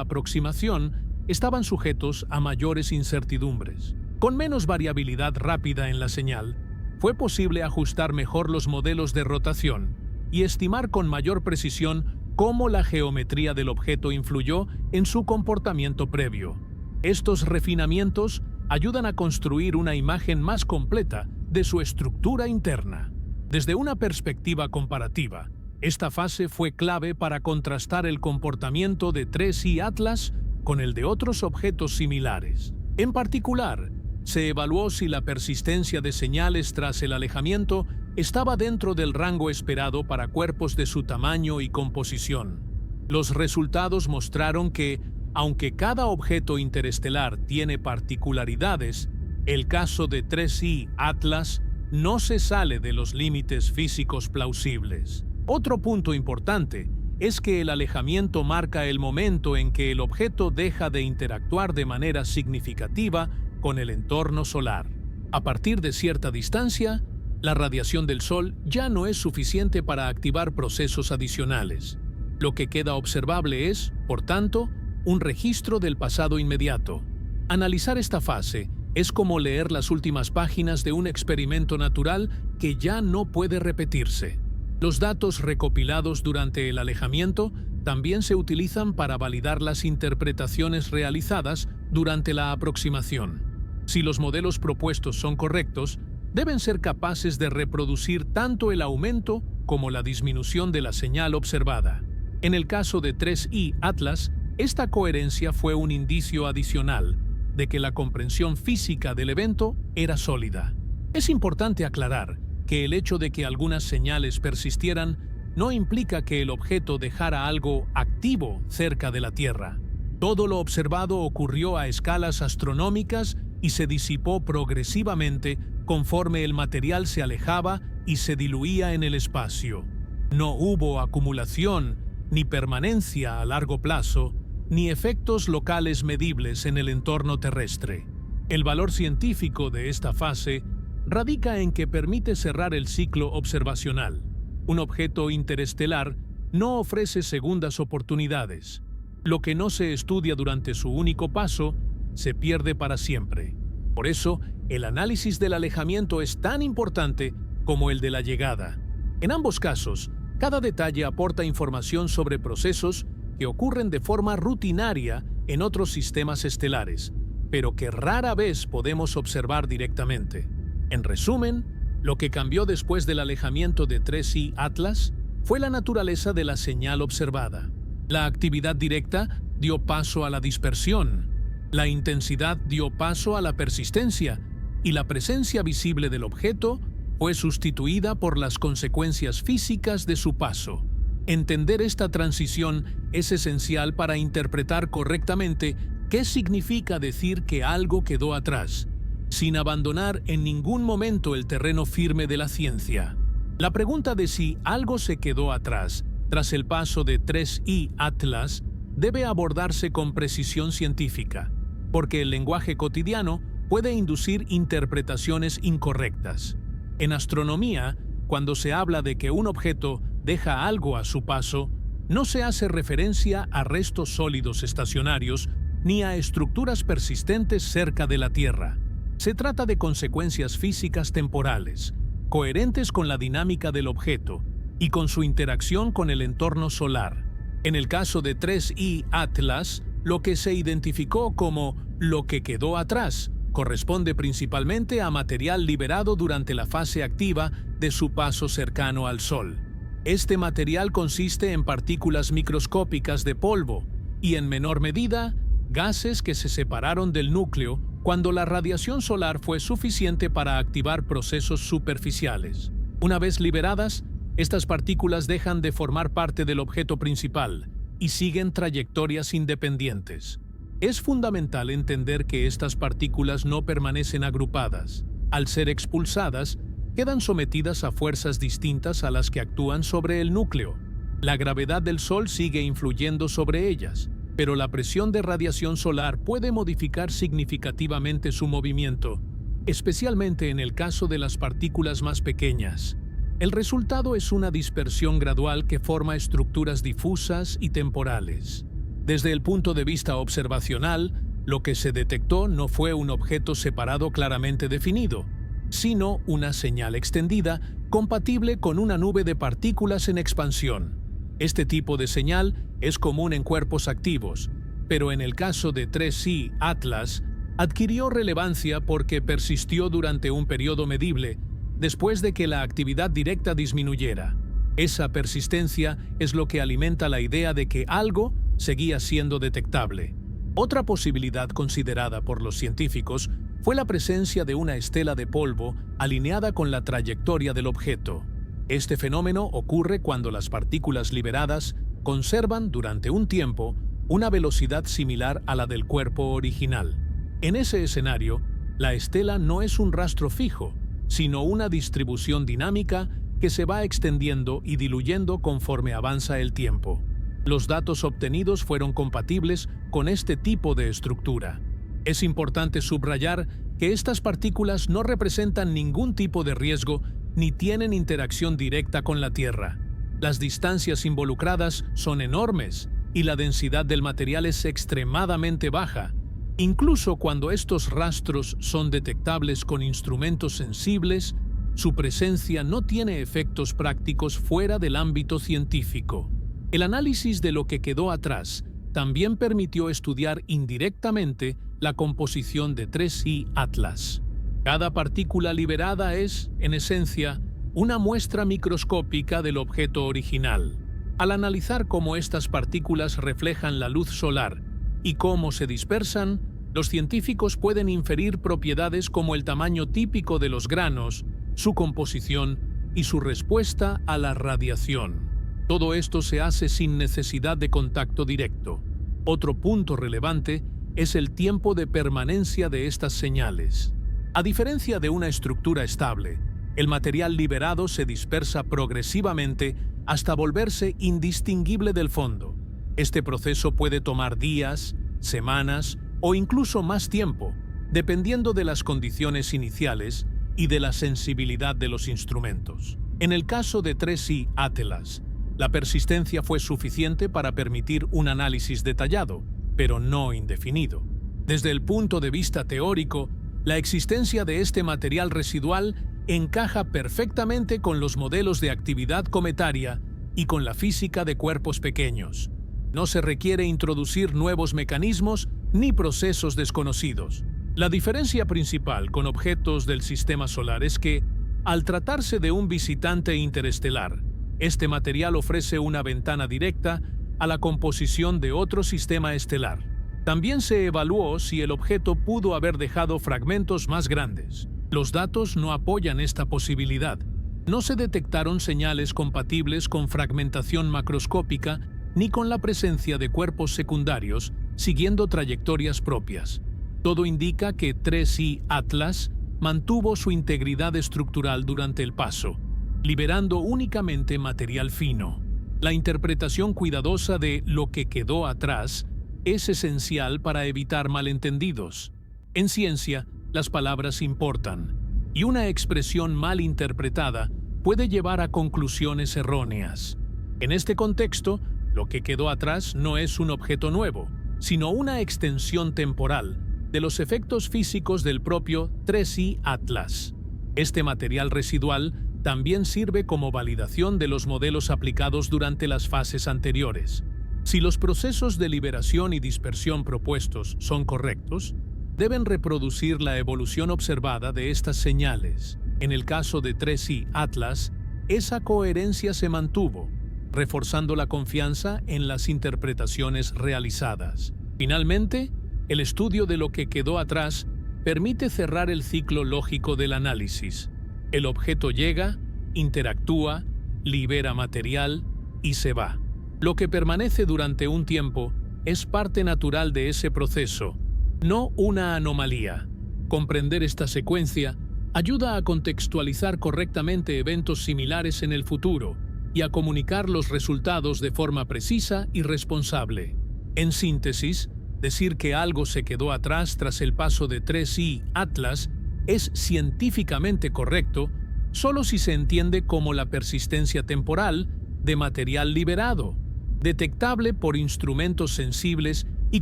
aproximación estaban sujetos a mayores incertidumbres. Con menos variabilidad rápida en la señal, fue posible ajustar mejor los modelos de rotación y estimar con mayor precisión cómo la geometría del objeto influyó en su comportamiento previo. Estos refinamientos ayudan a construir una imagen más completa de su estructura interna. Desde una perspectiva comparativa, esta fase fue clave para contrastar el comportamiento de 3I Atlas con el de otros objetos similares. En particular, se evaluó si la persistencia de señales tras el alejamiento estaba dentro del rango esperado para cuerpos de su tamaño y composición. Los resultados mostraron que, aunque cada objeto interestelar tiene particularidades, el caso de 3I Atlas no se sale de los límites físicos plausibles. Otro punto importante es que el alejamiento marca el momento en que el objeto deja de interactuar de manera significativa con el entorno solar. A partir de cierta distancia, la radiación del Sol ya no es suficiente para activar procesos adicionales. Lo que queda observable es, por tanto, un registro del pasado inmediato. Analizar esta fase es como leer las últimas páginas de un experimento natural que ya no puede repetirse. Los datos recopilados durante el alejamiento también se utilizan para validar las interpretaciones realizadas durante la aproximación. Si los modelos propuestos son correctos, deben ser capaces de reproducir tanto el aumento como la disminución de la señal observada. En el caso de 3I Atlas, esta coherencia fue un indicio adicional de que la comprensión física del evento era sólida. Es importante aclarar que el hecho de que algunas señales persistieran no implica que el objeto dejara algo activo cerca de la Tierra. Todo lo observado ocurrió a escalas astronómicas y se disipó progresivamente conforme el material se alejaba y se diluía en el espacio. No hubo acumulación ni permanencia a largo plazo, ni efectos locales medibles en el entorno terrestre. El valor científico de esta fase radica en que permite cerrar el ciclo observacional. Un objeto interestelar no ofrece segundas oportunidades. Lo que no se estudia durante su único paso se pierde para siempre. Por eso, el análisis del alejamiento es tan importante como el de la llegada. En ambos casos, cada detalle aporta información sobre procesos que ocurren de forma rutinaria en otros sistemas estelares, pero que rara vez podemos observar directamente. En resumen, lo que cambió después del alejamiento de 3I Atlas fue la naturaleza de la señal observada. La actividad directa dio paso a la dispersión, la intensidad dio paso a la persistencia y la presencia visible del objeto fue sustituida por las consecuencias físicas de su paso. Entender esta transición es esencial para interpretar correctamente qué significa decir que algo quedó atrás, sin abandonar en ningún momento el terreno firme de la ciencia. La pregunta de si algo se quedó atrás tras el paso de 3I Atlas debe abordarse con precisión científica, porque el lenguaje cotidiano puede inducir interpretaciones incorrectas. En astronomía, cuando se habla de que un objeto deja algo a su paso, no se hace referencia a restos sólidos estacionarios ni a estructuras persistentes cerca de la Tierra. Se trata de consecuencias físicas temporales, coherentes con la dinámica del objeto y con su interacción con el entorno solar. En el caso de 3I Atlas, lo que se identificó como lo que quedó atrás corresponde principalmente a material liberado durante la fase activa de su paso cercano al Sol. Este material consiste en partículas microscópicas de polvo y, en menor medida, gases que se separaron del núcleo cuando la radiación solar fue suficiente para activar procesos superficiales. Una vez liberadas, estas partículas dejan de formar parte del objeto principal y siguen trayectorias independientes. Es fundamental entender que estas partículas no permanecen agrupadas. Al ser expulsadas, quedan sometidas a fuerzas distintas a las que actúan sobre el núcleo. La gravedad del Sol sigue influyendo sobre ellas, pero la presión de radiación solar puede modificar significativamente su movimiento, especialmente en el caso de las partículas más pequeñas. El resultado es una dispersión gradual que forma estructuras difusas y temporales. Desde el punto de vista observacional, lo que se detectó no fue un objeto separado claramente definido, sino una señal extendida compatible con una nube de partículas en expansión. Este tipo de señal es común en cuerpos activos, pero en el caso de 3I Atlas, adquirió relevancia porque persistió durante un periodo medible después de que la actividad directa disminuyera. Esa persistencia es lo que alimenta la idea de que algo seguía siendo detectable. Otra posibilidad considerada por los científicos fue la presencia de una estela de polvo alineada con la trayectoria del objeto. Este fenómeno ocurre cuando las partículas liberadas conservan durante un tiempo una velocidad similar a la del cuerpo original. En ese escenario, la estela no es un rastro fijo, sino una distribución dinámica que se va extendiendo y diluyendo conforme avanza el tiempo. Los datos obtenidos fueron compatibles con este tipo de estructura. Es importante subrayar que estas partículas no representan ningún tipo de riesgo ni tienen interacción directa con la Tierra. Las distancias involucradas son enormes y la densidad del material es extremadamente baja. Incluso cuando estos rastros son detectables con instrumentos sensibles, su presencia no tiene efectos prácticos fuera del ámbito científico. El análisis de lo que quedó atrás también permitió estudiar indirectamente la composición de 3I Atlas. Cada partícula liberada es, en esencia, una muestra microscópica del objeto original. Al analizar cómo estas partículas reflejan la luz solar y cómo se dispersan, los científicos pueden inferir propiedades como el tamaño típico de los granos, su composición y su respuesta a la radiación. Todo esto se hace sin necesidad de contacto directo. Otro punto relevante es el tiempo de permanencia de estas señales. A diferencia de una estructura estable, el material liberado se dispersa progresivamente hasta volverse indistinguible del fondo. Este proceso puede tomar días, semanas o incluso más tiempo, dependiendo de las condiciones iniciales y de la sensibilidad de los instrumentos. En el caso de 3I Atlas, la persistencia fue suficiente para permitir un análisis detallado, pero no indefinido. Desde el punto de vista teórico, la existencia de este material residual encaja perfectamente con los modelos de actividad cometaria y con la física de cuerpos pequeños. No se requiere introducir nuevos mecanismos ni procesos desconocidos. La diferencia principal con objetos del sistema solar es que, al tratarse de un visitante interestelar, este material ofrece una ventana directa a la composición de otro sistema estelar. También se evaluó si el objeto pudo haber dejado fragmentos más grandes. Los datos no apoyan esta posibilidad. No se detectaron señales compatibles con fragmentación macroscópica ni con la presencia de cuerpos secundarios siguiendo trayectorias propias. Todo indica que 3I Atlas mantuvo su integridad estructural durante el paso, liberando únicamente material fino. La interpretación cuidadosa de lo que quedó atrás es esencial para evitar malentendidos. En ciencia, las palabras importan, y una expresión mal interpretada puede llevar a conclusiones erróneas. En este contexto, lo que quedó atrás no es un objeto nuevo, sino una extensión temporal de los efectos físicos del propio 3I Atlas. Este material residual también sirve como validación de los modelos aplicados durante las fases anteriores. Si los procesos de liberación y dispersión propuestos son correctos, deben reproducir la evolución observada de estas señales. En el caso de 3I Atlas, esa coherencia se mantuvo, reforzando la confianza en las interpretaciones realizadas. Finalmente, el estudio de lo que quedó atrás permite cerrar el ciclo lógico del análisis. El objeto llega, interactúa, libera material y se va. Lo que permanece durante un tiempo es parte natural de ese proceso, no una anomalía. Comprender esta secuencia Ayuda a contextualizar correctamente eventos similares en el futuro y a comunicar los resultados de forma precisa y responsable. En síntesis, decir que algo se quedó atrás tras el paso de 3I Atlas es científicamente correcto solo si se entiende como la persistencia temporal de material liberado, detectable por instrumentos sensibles y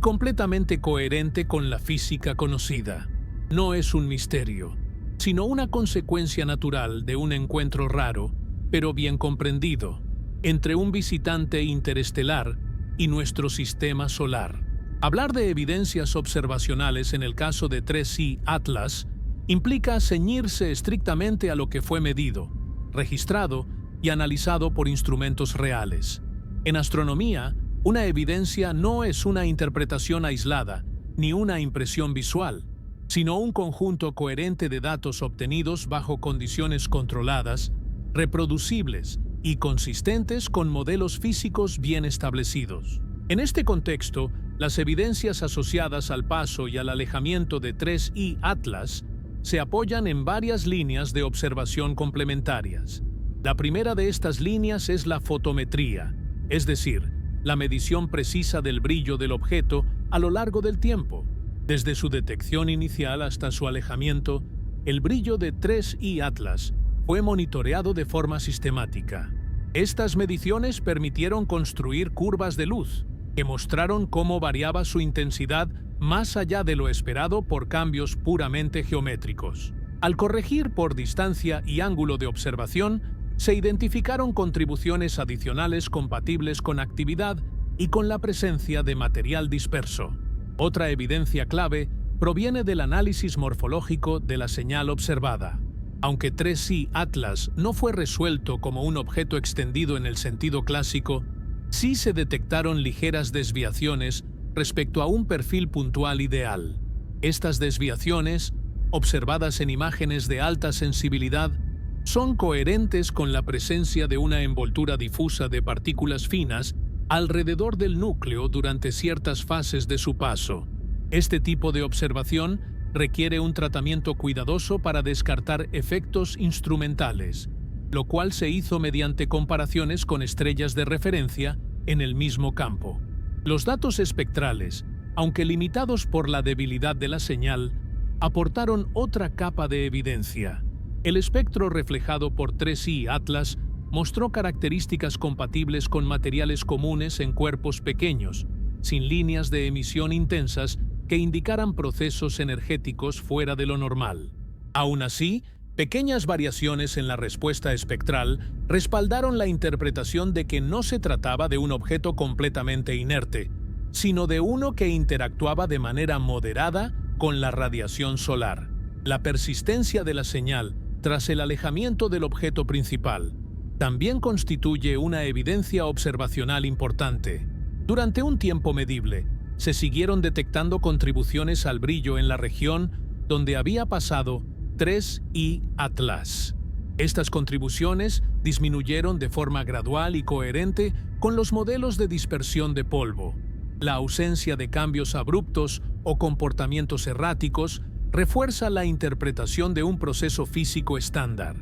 completamente coherente con la física conocida. No es un misterio, sino una consecuencia natural de un encuentro raro, pero bien comprendido, entre un visitante interestelar y nuestro sistema solar. Hablar de evidencias observacionales en el caso de 3I Atlas implica ceñirse estrictamente a lo que fue medido, registrado y analizado por instrumentos reales. En astronomía, una evidencia no es una interpretación aislada ni una impresión visual, sino un conjunto coherente de datos obtenidos bajo condiciones controladas, reproducibles y consistentes con modelos físicos bien establecidos. En este contexto, las evidencias asociadas al paso y al alejamiento de 3I Atlas se apoyan en varias líneas de observación complementarias. La primera de estas líneas es la fotometría, es decir, la medición precisa del brillo del objeto a lo largo del tiempo. Desde su detección inicial hasta su alejamiento, el brillo de 3I Atlas fue monitoreado de forma sistemática. Estas mediciones permitieron construir curvas de luz, que mostraron cómo variaba su intensidad más allá de lo esperado por cambios puramente geométricos. Al corregir por distancia y ángulo de observación, se identificaron contribuciones adicionales compatibles con actividad y con la presencia de material disperso. Otra evidencia clave proviene del análisis morfológico de la señal observada. Aunque 3I Atlas no fue resuelto como un objeto extendido en el sentido clásico, sí se detectaron ligeras desviaciones respecto a un perfil puntual ideal. Estas desviaciones, observadas en imágenes de alta sensibilidad, son coherentes con la presencia de una envoltura difusa de partículas finas alrededor del núcleo durante ciertas fases de su paso. Este tipo de observación requiere un tratamiento cuidadoso para descartar efectos instrumentales, lo cual se hizo mediante comparaciones con estrellas de referencia en el mismo campo. Los datos espectrales, aunque limitados por la debilidad de la señal, aportaron otra capa de evidencia. El espectro reflejado por 3I Atlas mostró características compatibles con materiales comunes en cuerpos pequeños, sin líneas de emisión intensas que indicaran procesos energéticos fuera de lo normal. Aún así, pequeñas variaciones en la respuesta espectral respaldaron la interpretación de que no se trataba de un objeto completamente inerte, sino de uno que interactuaba de manera moderada con la radiación solar. La persistencia de la señal tras el alejamiento del objeto principal también constituye una evidencia observacional importante. Durante un tiempo medible, se siguieron detectando contribuciones al brillo en la región donde había pasado 3I Atlas. Estas contribuciones disminuyeron de forma gradual y coherente con los modelos de dispersión de polvo. La ausencia de cambios abruptos o comportamientos erráticos refuerza la interpretación de un proceso físico estándar.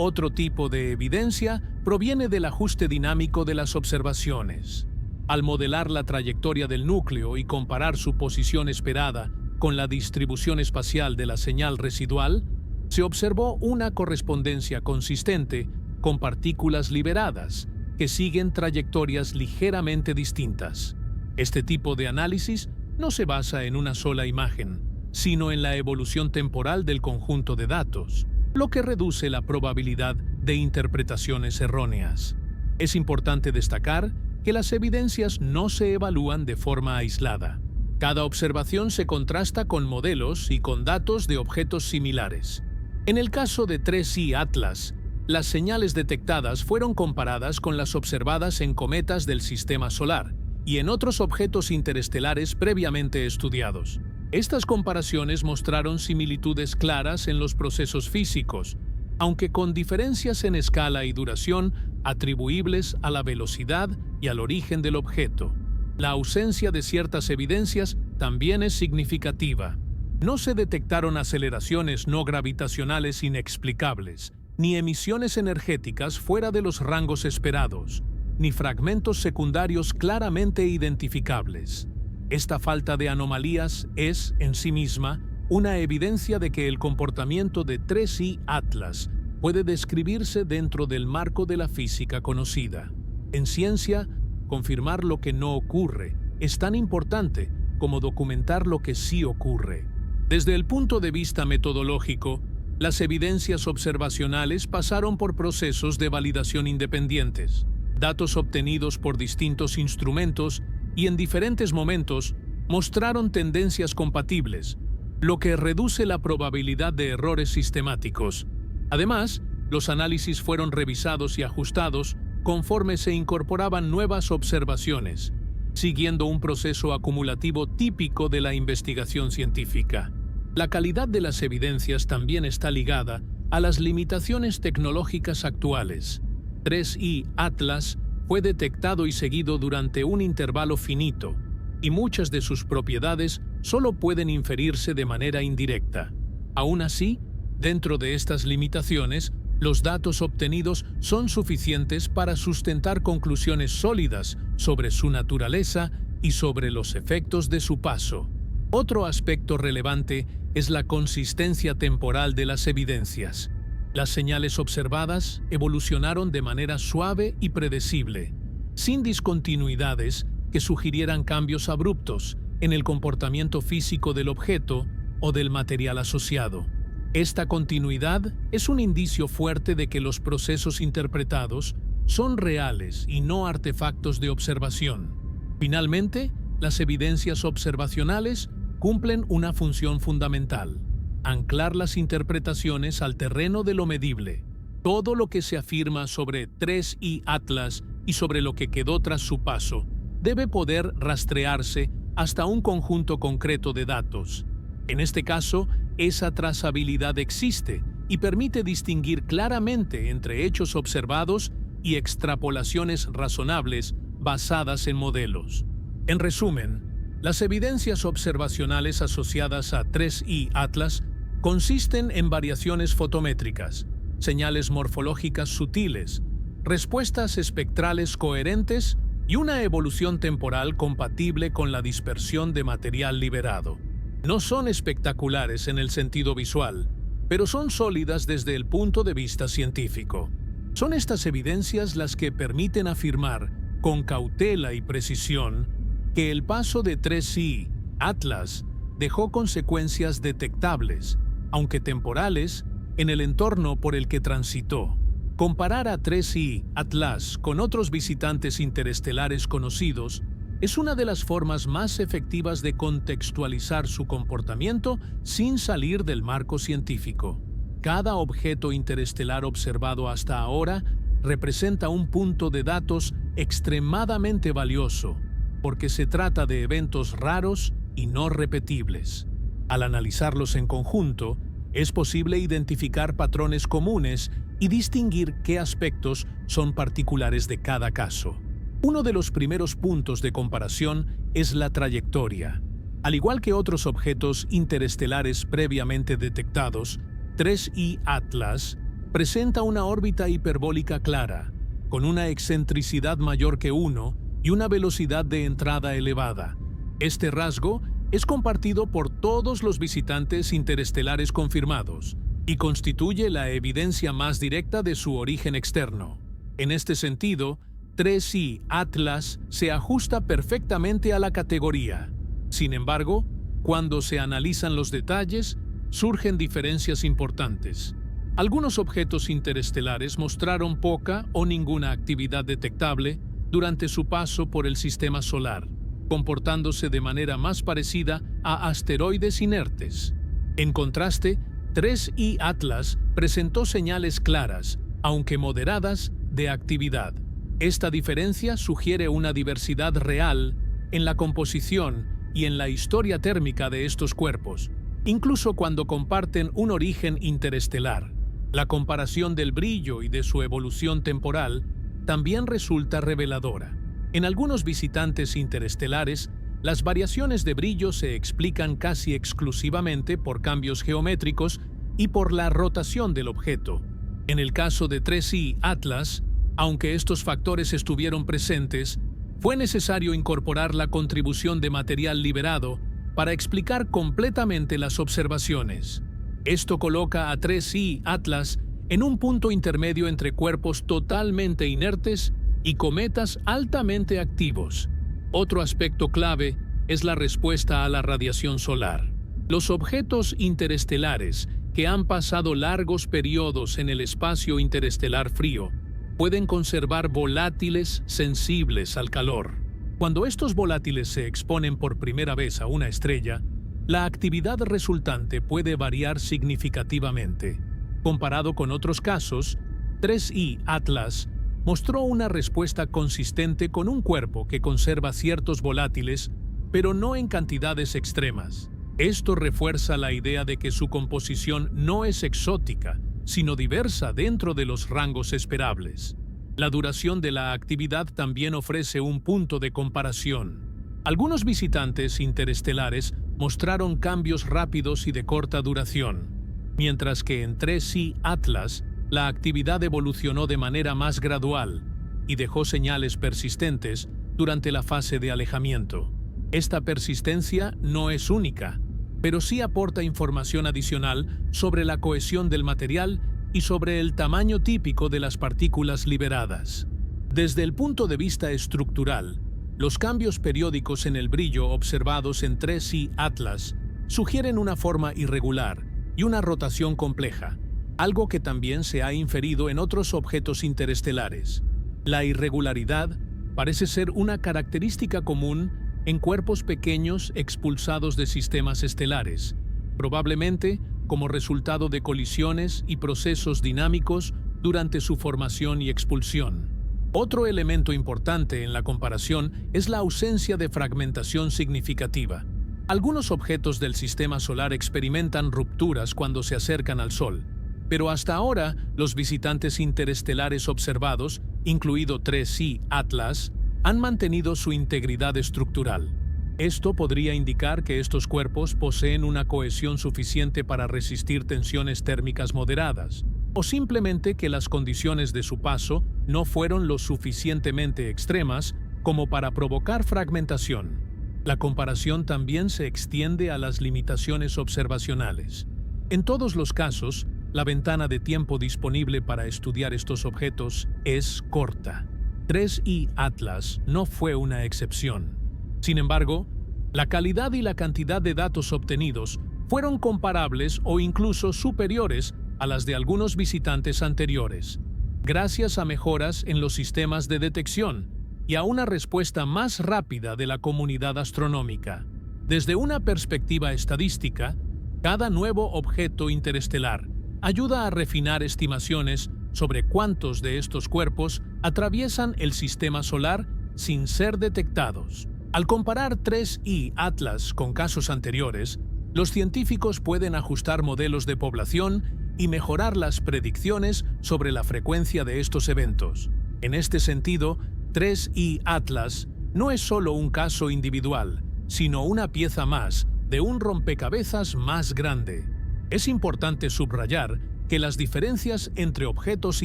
Otro tipo de evidencia proviene del ajuste dinámico de las observaciones. Al modelar la trayectoria del núcleo y comparar su posición esperada con la distribución espacial de la señal residual, se observó una correspondencia consistente con partículas liberadas que siguen trayectorias ligeramente distintas. Este tipo de análisis no se basa en una sola imagen, sino en la evolución temporal del conjunto de datos, lo que reduce la probabilidad de interpretaciones erróneas. Es importante destacar que las evidencias no se evalúan de forma aislada. Cada observación se contrasta con modelos y con datos de objetos similares. En el caso de 3I Atlas, las señales detectadas fueron comparadas con las observadas en cometas del Sistema Solar y en otros objetos interestelares previamente estudiados. Estas comparaciones mostraron similitudes claras en los procesos físicos, aunque con diferencias en escala y duración atribuibles a la velocidad y al origen del objeto. La ausencia de ciertas evidencias también es significativa. No se detectaron aceleraciones no gravitacionales inexplicables, ni emisiones energéticas fuera de los rangos esperados, ni fragmentos secundarios claramente identificables. Esta falta de anomalías es, en sí misma, una evidencia de que el comportamiento de 3I Atlas puede describirse dentro del marco de la física conocida. En ciencia, confirmar lo que no ocurre es tan importante como documentar lo que sí ocurre. Desde el punto de vista metodológico, las evidencias observacionales pasaron por procesos de validación independientes. Datos obtenidos por distintos instrumentos y en diferentes momentos mostraron tendencias compatibles, lo que reduce la probabilidad de errores sistemáticos. Además, los análisis fueron revisados y ajustados conforme se incorporaban nuevas observaciones, siguiendo un proceso acumulativo típico de la investigación científica. La calidad de las evidencias también está ligada a las limitaciones tecnológicas actuales. 3I Atlas fue detectado y seguido durante un intervalo finito, y muchas de sus propiedades solo pueden inferirse de manera indirecta. Aún así, dentro de estas limitaciones, los datos obtenidos son suficientes para sustentar conclusiones sólidas sobre su naturaleza y sobre los efectos de su paso. Otro aspecto relevante es la consistencia temporal de las evidencias. Las señales observadas evolucionaron de manera suave y predecible, sin discontinuidades que sugirieran cambios abruptos en el comportamiento físico del objeto o del material asociado. Esta continuidad es un indicio fuerte de que los procesos interpretados son reales y no artefactos de observación. Finalmente, las evidencias observacionales cumplen una función fundamental: anclar las interpretaciones al terreno de lo medible. Todo lo que se afirma sobre 3I Atlas y sobre lo que quedó tras su paso debe poder rastrearse hasta un conjunto concreto de datos. En este caso, esa trazabilidad existe y permite distinguir claramente entre hechos observados y extrapolaciones razonables basadas en modelos. En resumen, las evidencias observacionales asociadas a 3I Atlas consisten en variaciones fotométricas, señales morfológicas sutiles, respuestas espectrales coherentes y una evolución temporal compatible con la dispersión de material liberado. No son espectaculares en el sentido visual, pero son sólidas desde el punto de vista científico. Son estas evidencias las que permiten afirmar, con cautela y precisión, que el paso de 3I Atlas dejó consecuencias detectables, aunque temporales, en el entorno por el que transitó. Comparar a 3I Atlas con otros visitantes interestelares conocidos es una de las formas más efectivas de contextualizar su comportamiento sin salir del marco científico. Cada objeto interestelar observado hasta ahora representa un punto de datos extremadamente valioso, porque se trata de eventos raros y no repetibles. Al analizarlos en conjunto, es posible identificar patrones comunes y distinguir qué aspectos son particulares de cada caso. Uno de los primeros puntos de comparación es la trayectoria. Al igual que otros objetos interestelares previamente detectados, 3I Atlas presenta una órbita hiperbólica clara, con una excentricidad mayor que 1 y una velocidad de entrada elevada. Este rasgo es compartido por todos los visitantes interestelares confirmados y constituye la evidencia más directa de su origen externo. En este sentido, 3I Atlas se ajusta perfectamente a la categoría. Sin embargo, cuando se analizan los detalles, surgen diferencias importantes. Algunos objetos interestelares mostraron poca o ninguna actividad detectable durante su paso por el sistema solar, comportándose de manera más parecida a asteroides inertes. En contraste, 3I Atlas presentó señales claras, aunque moderadas, de actividad. Esta diferencia sugiere una diversidad real en la composición y en la historia térmica de estos cuerpos, incluso cuando comparten un origen interestelar. La comparación del brillo y de su evolución temporal también resulta reveladora. En algunos visitantes interestelares, Las variaciones de brillo se explican casi exclusivamente por cambios geométricos y por la rotación del objeto. En el caso de 3I Atlas, aunque estos factores estuvieron presentes, fue necesario incorporar la contribución de material liberado para explicar completamente las observaciones. Esto coloca a 3I Atlas en un punto intermedio entre cuerpos totalmente inertes y cometas altamente activos. Otro aspecto clave es la respuesta a la radiación solar. Los objetos interestelares que han pasado largos periodos en el espacio interestelar frío pueden conservar volátiles sensibles al calor. Cuando estos volátiles se exponen por primera vez a una estrella, la actividad resultante puede variar significativamente. Comparado con otros casos, 3I Atlas mostró una respuesta consistente con un cuerpo que conserva ciertos volátiles, pero no en cantidades extremas. Esto refuerza la idea de que su composición no es exótica, sino diversa dentro de los rangos esperables. La duración de la actividad también ofrece un punto de comparación. Algunos visitantes interestelares mostraron cambios rápidos y de corta duración, mientras que en 3I Atlas la actividad evolucionó de manera más gradual y dejó señales persistentes durante la fase de alejamiento. Esta persistencia no es única, pero sí aporta información adicional sobre la cohesión del material y sobre el tamaño típico de las partículas liberadas. Desde el punto de vista estructural, los cambios periódicos en el brillo observados en 3I Atlas sugieren una forma irregular y una rotación compleja, algo que también se ha inferido en otros objetos interestelares. La irregularidad parece ser una característica común en cuerpos pequeños expulsados de sistemas estelares, probablemente como resultado de colisiones y procesos dinámicos durante su formación y expulsión. Otro elemento importante en la comparación es la ausencia de fragmentación significativa. Algunos objetos del sistema solar experimentan rupturas cuando se acercan al Sol, pero hasta ahora los visitantes interestelares observados, incluido 3I Atlas, han mantenido su integridad estructural. Esto podría indicar que estos cuerpos poseen una cohesión suficiente para resistir tensiones térmicas moderadas, o simplemente que las condiciones de su paso no fueron lo suficientemente extremas como para provocar fragmentación. La comparación también se extiende a las limitaciones observacionales. En todos los casos, la ventana de tiempo disponible para estudiar estos objetos es corta. 3I Atlas no fue una excepción. Sin embargo, la calidad y la cantidad de datos obtenidos fueron comparables o incluso superiores a las de algunos visitantes anteriores, gracias a mejoras en los sistemas de detección y a una respuesta más rápida de la comunidad astronómica. Desde una perspectiva estadística, cada nuevo objeto interestelar ayuda a refinar estimaciones sobre cuántos de estos cuerpos atraviesan el sistema solar sin ser detectados. Al comparar 3I Atlas con casos anteriores, los científicos pueden ajustar modelos de población y mejorar las predicciones sobre la frecuencia de estos eventos. En este sentido, 3I Atlas no es solo un caso individual, sino una pieza más de un rompecabezas más grande. Es importante subrayar que las diferencias entre objetos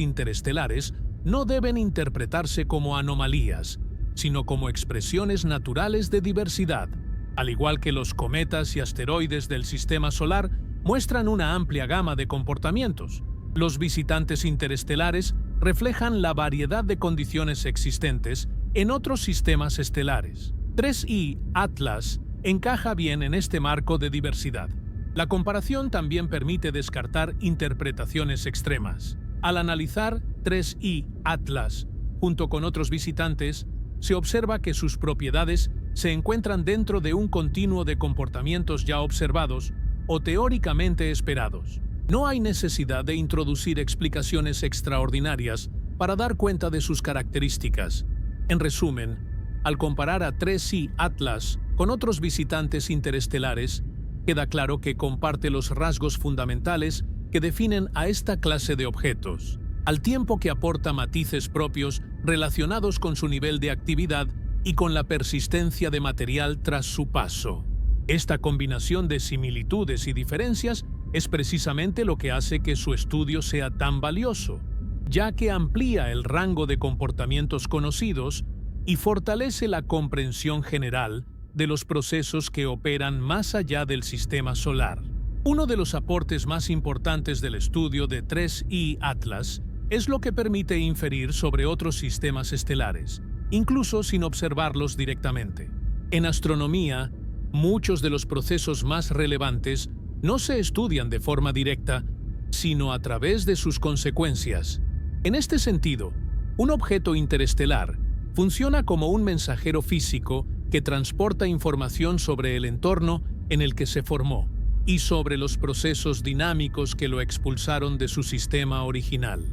interestelares no deben interpretarse como anomalías, sino como expresiones naturales de diversidad. Al igual que los cometas y asteroides del sistema solar muestran una amplia gama de comportamientos, los visitantes interestelares reflejan la variedad de condiciones existentes en otros sistemas estelares. 3I Atlas encaja bien en este marco de diversidad. La comparación también permite descartar interpretaciones extremas. Al analizar 3I Atlas junto con otros visitantes, se observa que sus propiedades se encuentran dentro de un continuo de comportamientos ya observados o teóricamente esperados. No hay necesidad de introducir explicaciones extraordinarias para dar cuenta de sus características. En resumen, al comparar a 3I Atlas con otros visitantes interestelares, queda claro que comparte los rasgos fundamentales que definen a esta clase de objetos, al tiempo que aporta matices propios relacionados con su nivel de actividad y con la persistencia de material tras su paso. Esta combinación de similitudes y diferencias es precisamente lo que hace que su estudio sea tan valioso, ya que amplía el rango de comportamientos conocidos y fortalece la comprensión general de los procesos que operan más allá del sistema solar. Uno de los aportes más importantes del estudio de 3I Atlas es lo que permite inferir sobre otros sistemas estelares, incluso sin observarlos directamente. En astronomía, muchos de los procesos más relevantes no se estudian de forma directa, sino a través de sus consecuencias. En este sentido, un objeto interestelar funciona como un mensajero físico que transporta información sobre el entorno en el que se formó y sobre los procesos dinámicos que lo expulsaron de su sistema original.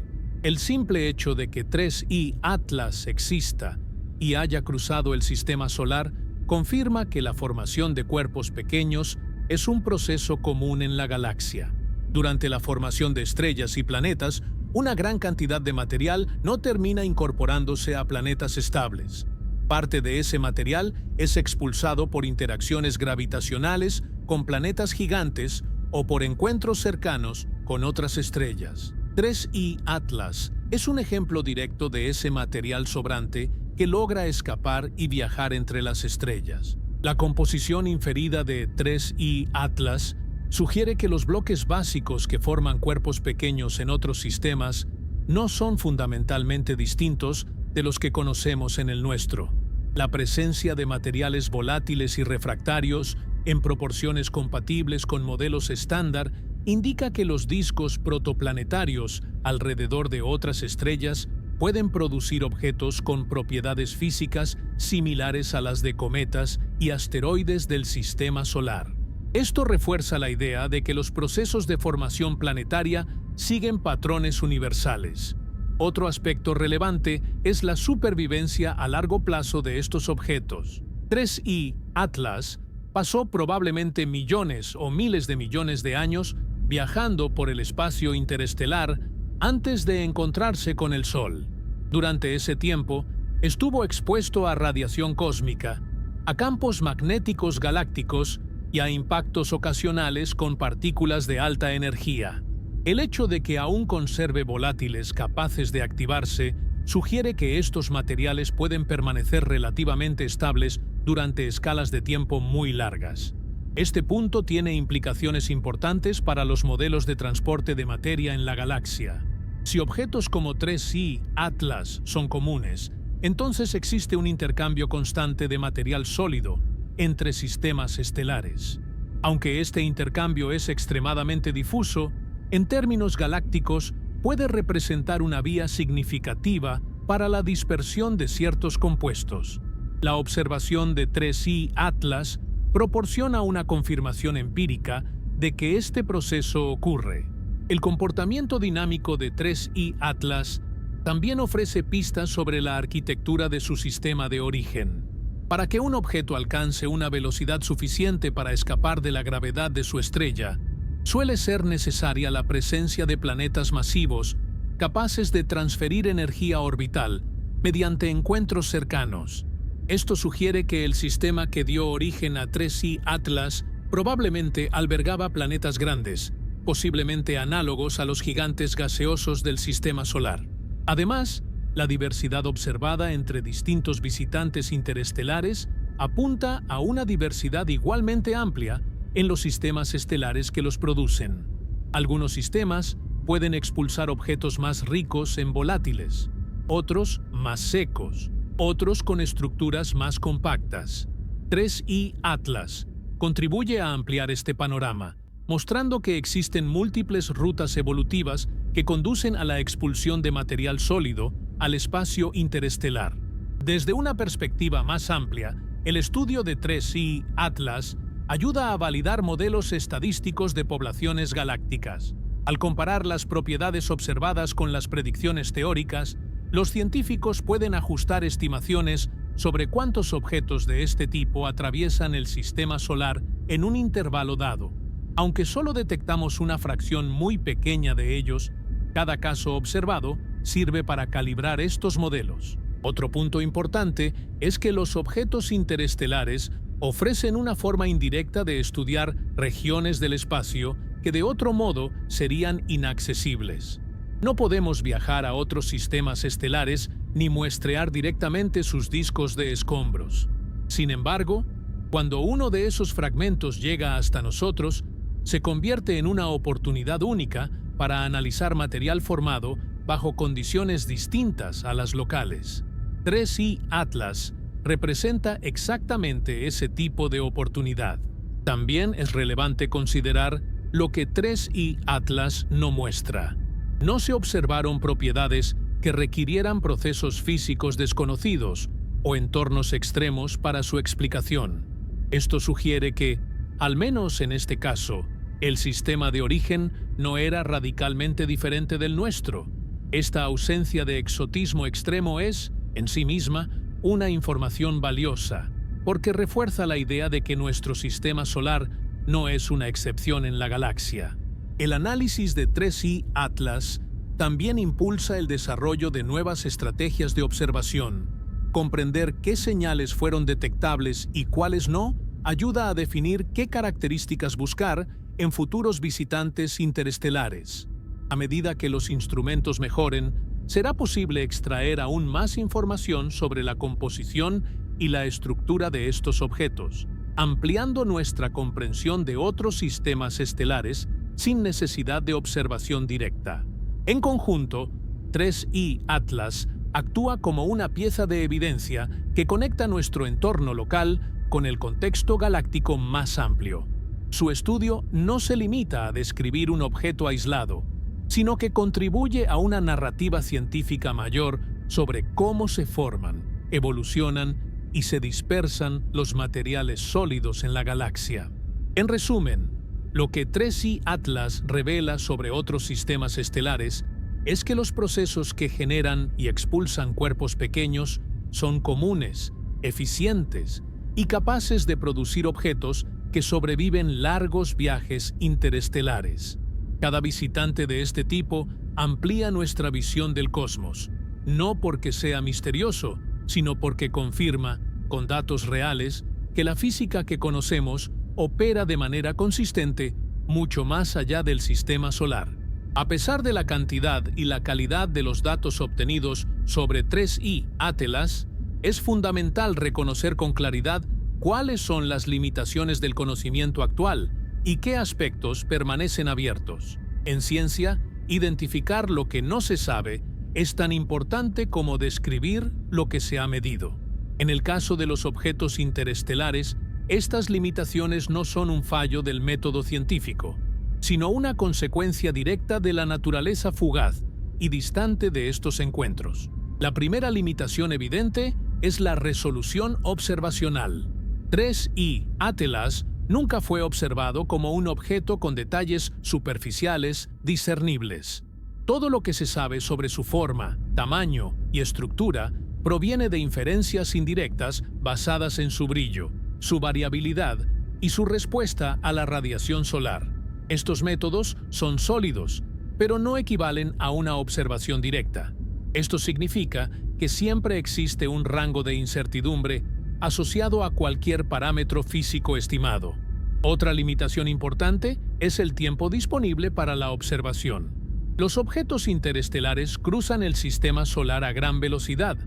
El simple hecho de que 3I Atlas exista y haya cruzado el sistema solar confirma que la formación de cuerpos pequeños es un proceso común en la galaxia. Durante la formación de estrellas y planetas, una gran cantidad de material no termina incorporándose a planetas estables. Parte de ese material es expulsado por interacciones gravitacionales con planetas gigantes o por encuentros cercanos con otras estrellas. 3I Atlas es un ejemplo directo de ese material sobrante que logra escapar y viajar entre las estrellas. La composición inferida de 3I Atlas sugiere que los bloques básicos que forman cuerpos pequeños en otros sistemas no son fundamentalmente distintos de los que conocemos en el nuestro. La presencia de materiales volátiles y refractarios en proporciones compatibles con modelos estándar indica que los discos protoplanetarios alrededor de otras estrellas pueden producir objetos con propiedades físicas similares a las de cometas y asteroides del sistema solar. Esto refuerza la idea de que los procesos de formación planetaria siguen patrones universales. Otro aspecto relevante es la supervivencia a largo plazo de estos objetos. 3I Atlas pasó probablemente millones o miles de millones de años viajando por el espacio interestelar antes de encontrarse con el Sol. Durante ese tiempo, estuvo expuesto a radiación cósmica, a campos magnéticos galácticos y a impactos ocasionales con partículas de alta energía. El hecho de que aún conserve volátiles capaces de activarse sugiere que estos materiales pueden permanecer relativamente estables durante escalas de tiempo muy largas. Este punto tiene implicaciones importantes para los modelos de transporte de materia en la galaxia. Si objetos como 3I Atlas son comunes, entonces existe un intercambio constante de material sólido entre sistemas estelares. Aunque este intercambio es extremadamente difuso, en términos galácticos puede representar una vía significativa para la dispersión de ciertos compuestos. La observación de 3I Atlas proporciona una confirmación empírica de que este proceso ocurre. El comportamiento dinámico de 3I Atlas también ofrece pistas sobre la arquitectura de su sistema de origen. Para que un objeto alcance una velocidad suficiente para escapar de la gravedad de su estrella, suele ser necesaria la presencia de planetas masivos capaces de transferir energía orbital mediante encuentros cercanos. Esto sugiere que el sistema que dio origen a 3I Atlas probablemente albergaba planetas grandes, posiblemente análogos a los gigantes gaseosos del sistema solar. Además, la diversidad observada entre distintos visitantes interestelares apunta a una diversidad igualmente amplia en los sistemas estelares que los producen. Algunos sistemas pueden expulsar objetos más ricos en volátiles, otros más secos, otros con estructuras más compactas. 3I Atlas contribuye a ampliar este panorama, mostrando que existen múltiples rutas evolutivas que conducen a la expulsión de material sólido al espacio interestelar. Desde una perspectiva más amplia, el estudio de 3I Atlas ayuda a validar modelos estadísticos de poblaciones galácticas. Al comparar las propiedades observadas con las predicciones teóricas, los científicos pueden ajustar estimaciones sobre cuántos objetos de este tipo atraviesan el sistema solar en un intervalo dado. Aunque solo detectamos una fracción muy pequeña de ellos, cada caso observado sirve para calibrar estos modelos. Otro punto importante es que los objetos interestelares ofrecen una forma indirecta de estudiar regiones del espacio que de otro modo serían inaccesibles. No podemos viajar a otros sistemas estelares ni muestrear directamente sus discos de escombros. Sin embargo, cuando uno de esos fragmentos llega hasta nosotros, se convierte en una oportunidad única para analizar material formado bajo condiciones distintas a las locales. 3I Atlas representa exactamente ese tipo de oportunidad. También es relevante considerar lo que 3I Atlas no muestra. No se observaron propiedades que requirieran procesos físicos desconocidos o entornos extremos para su explicación. Esto sugiere que, al menos en este caso, el sistema de origen no era radicalmente diferente del nuestro. Esta ausencia de exotismo extremo es, en sí misma, una información valiosa, porque refuerza la idea de que nuestro sistema solar no es una excepción en la galaxia. El análisis de 3I Atlas también impulsa el desarrollo de nuevas estrategias de observación. Comprender qué señales fueron detectables y cuáles no ayuda a definir qué características buscar en futuros visitantes interestelares. A medida que los instrumentos mejoren, será posible extraer aún más información sobre la composición y la estructura de estos objetos, ampliando nuestra comprensión de otros sistemas estelares sin necesidad de observación directa. En conjunto, 3I Atlas actúa como una pieza de evidencia que conecta nuestro entorno local con el contexto galáctico más amplio. Su estudio no se limita a describir un objeto aislado, sino que contribuye a una narrativa científica mayor sobre cómo se forman, evolucionan y se dispersan los materiales sólidos en la galaxia. En resumen, lo que 3I Atlas revela sobre otros sistemas estelares es que los procesos que generan y expulsan cuerpos pequeños son comunes, eficientes y capaces de producir objetos que sobreviven largos viajes interestelares. Cada visitante de este tipo amplía nuestra visión del cosmos, no porque sea misterioso, sino porque confirma, con datos reales, que la física que conocemos opera de manera consistente mucho más allá del sistema solar. A pesar de la cantidad y la calidad de los datos obtenidos sobre 3I Atlas, es fundamental reconocer con claridad cuáles son las limitaciones del conocimiento actual y qué aspectos permanecen abiertos. En ciencia, identificar lo que no se sabe es tan importante como describir lo que se ha medido. En el caso de los objetos interestelares, estas limitaciones no son un fallo del método científico, sino una consecuencia directa de la naturaleza fugaz y distante de estos encuentros. La primera limitación evidente es la resolución observacional. 3I Atlas nunca fue observado como un objeto con detalles superficiales discernibles. Todo lo que se sabe sobre su forma, tamaño y estructura proviene de inferencias indirectas basadas en su brillo, su variabilidad y su respuesta a la radiación solar. Estos métodos son sólidos, pero no equivalen a una observación directa. Esto significa que siempre existe un rango de incertidumbre asociado a cualquier parámetro físico estimado. Otra limitación importante es el tiempo disponible para la observación. Los objetos interestelares cruzan el sistema solar a gran velocidad,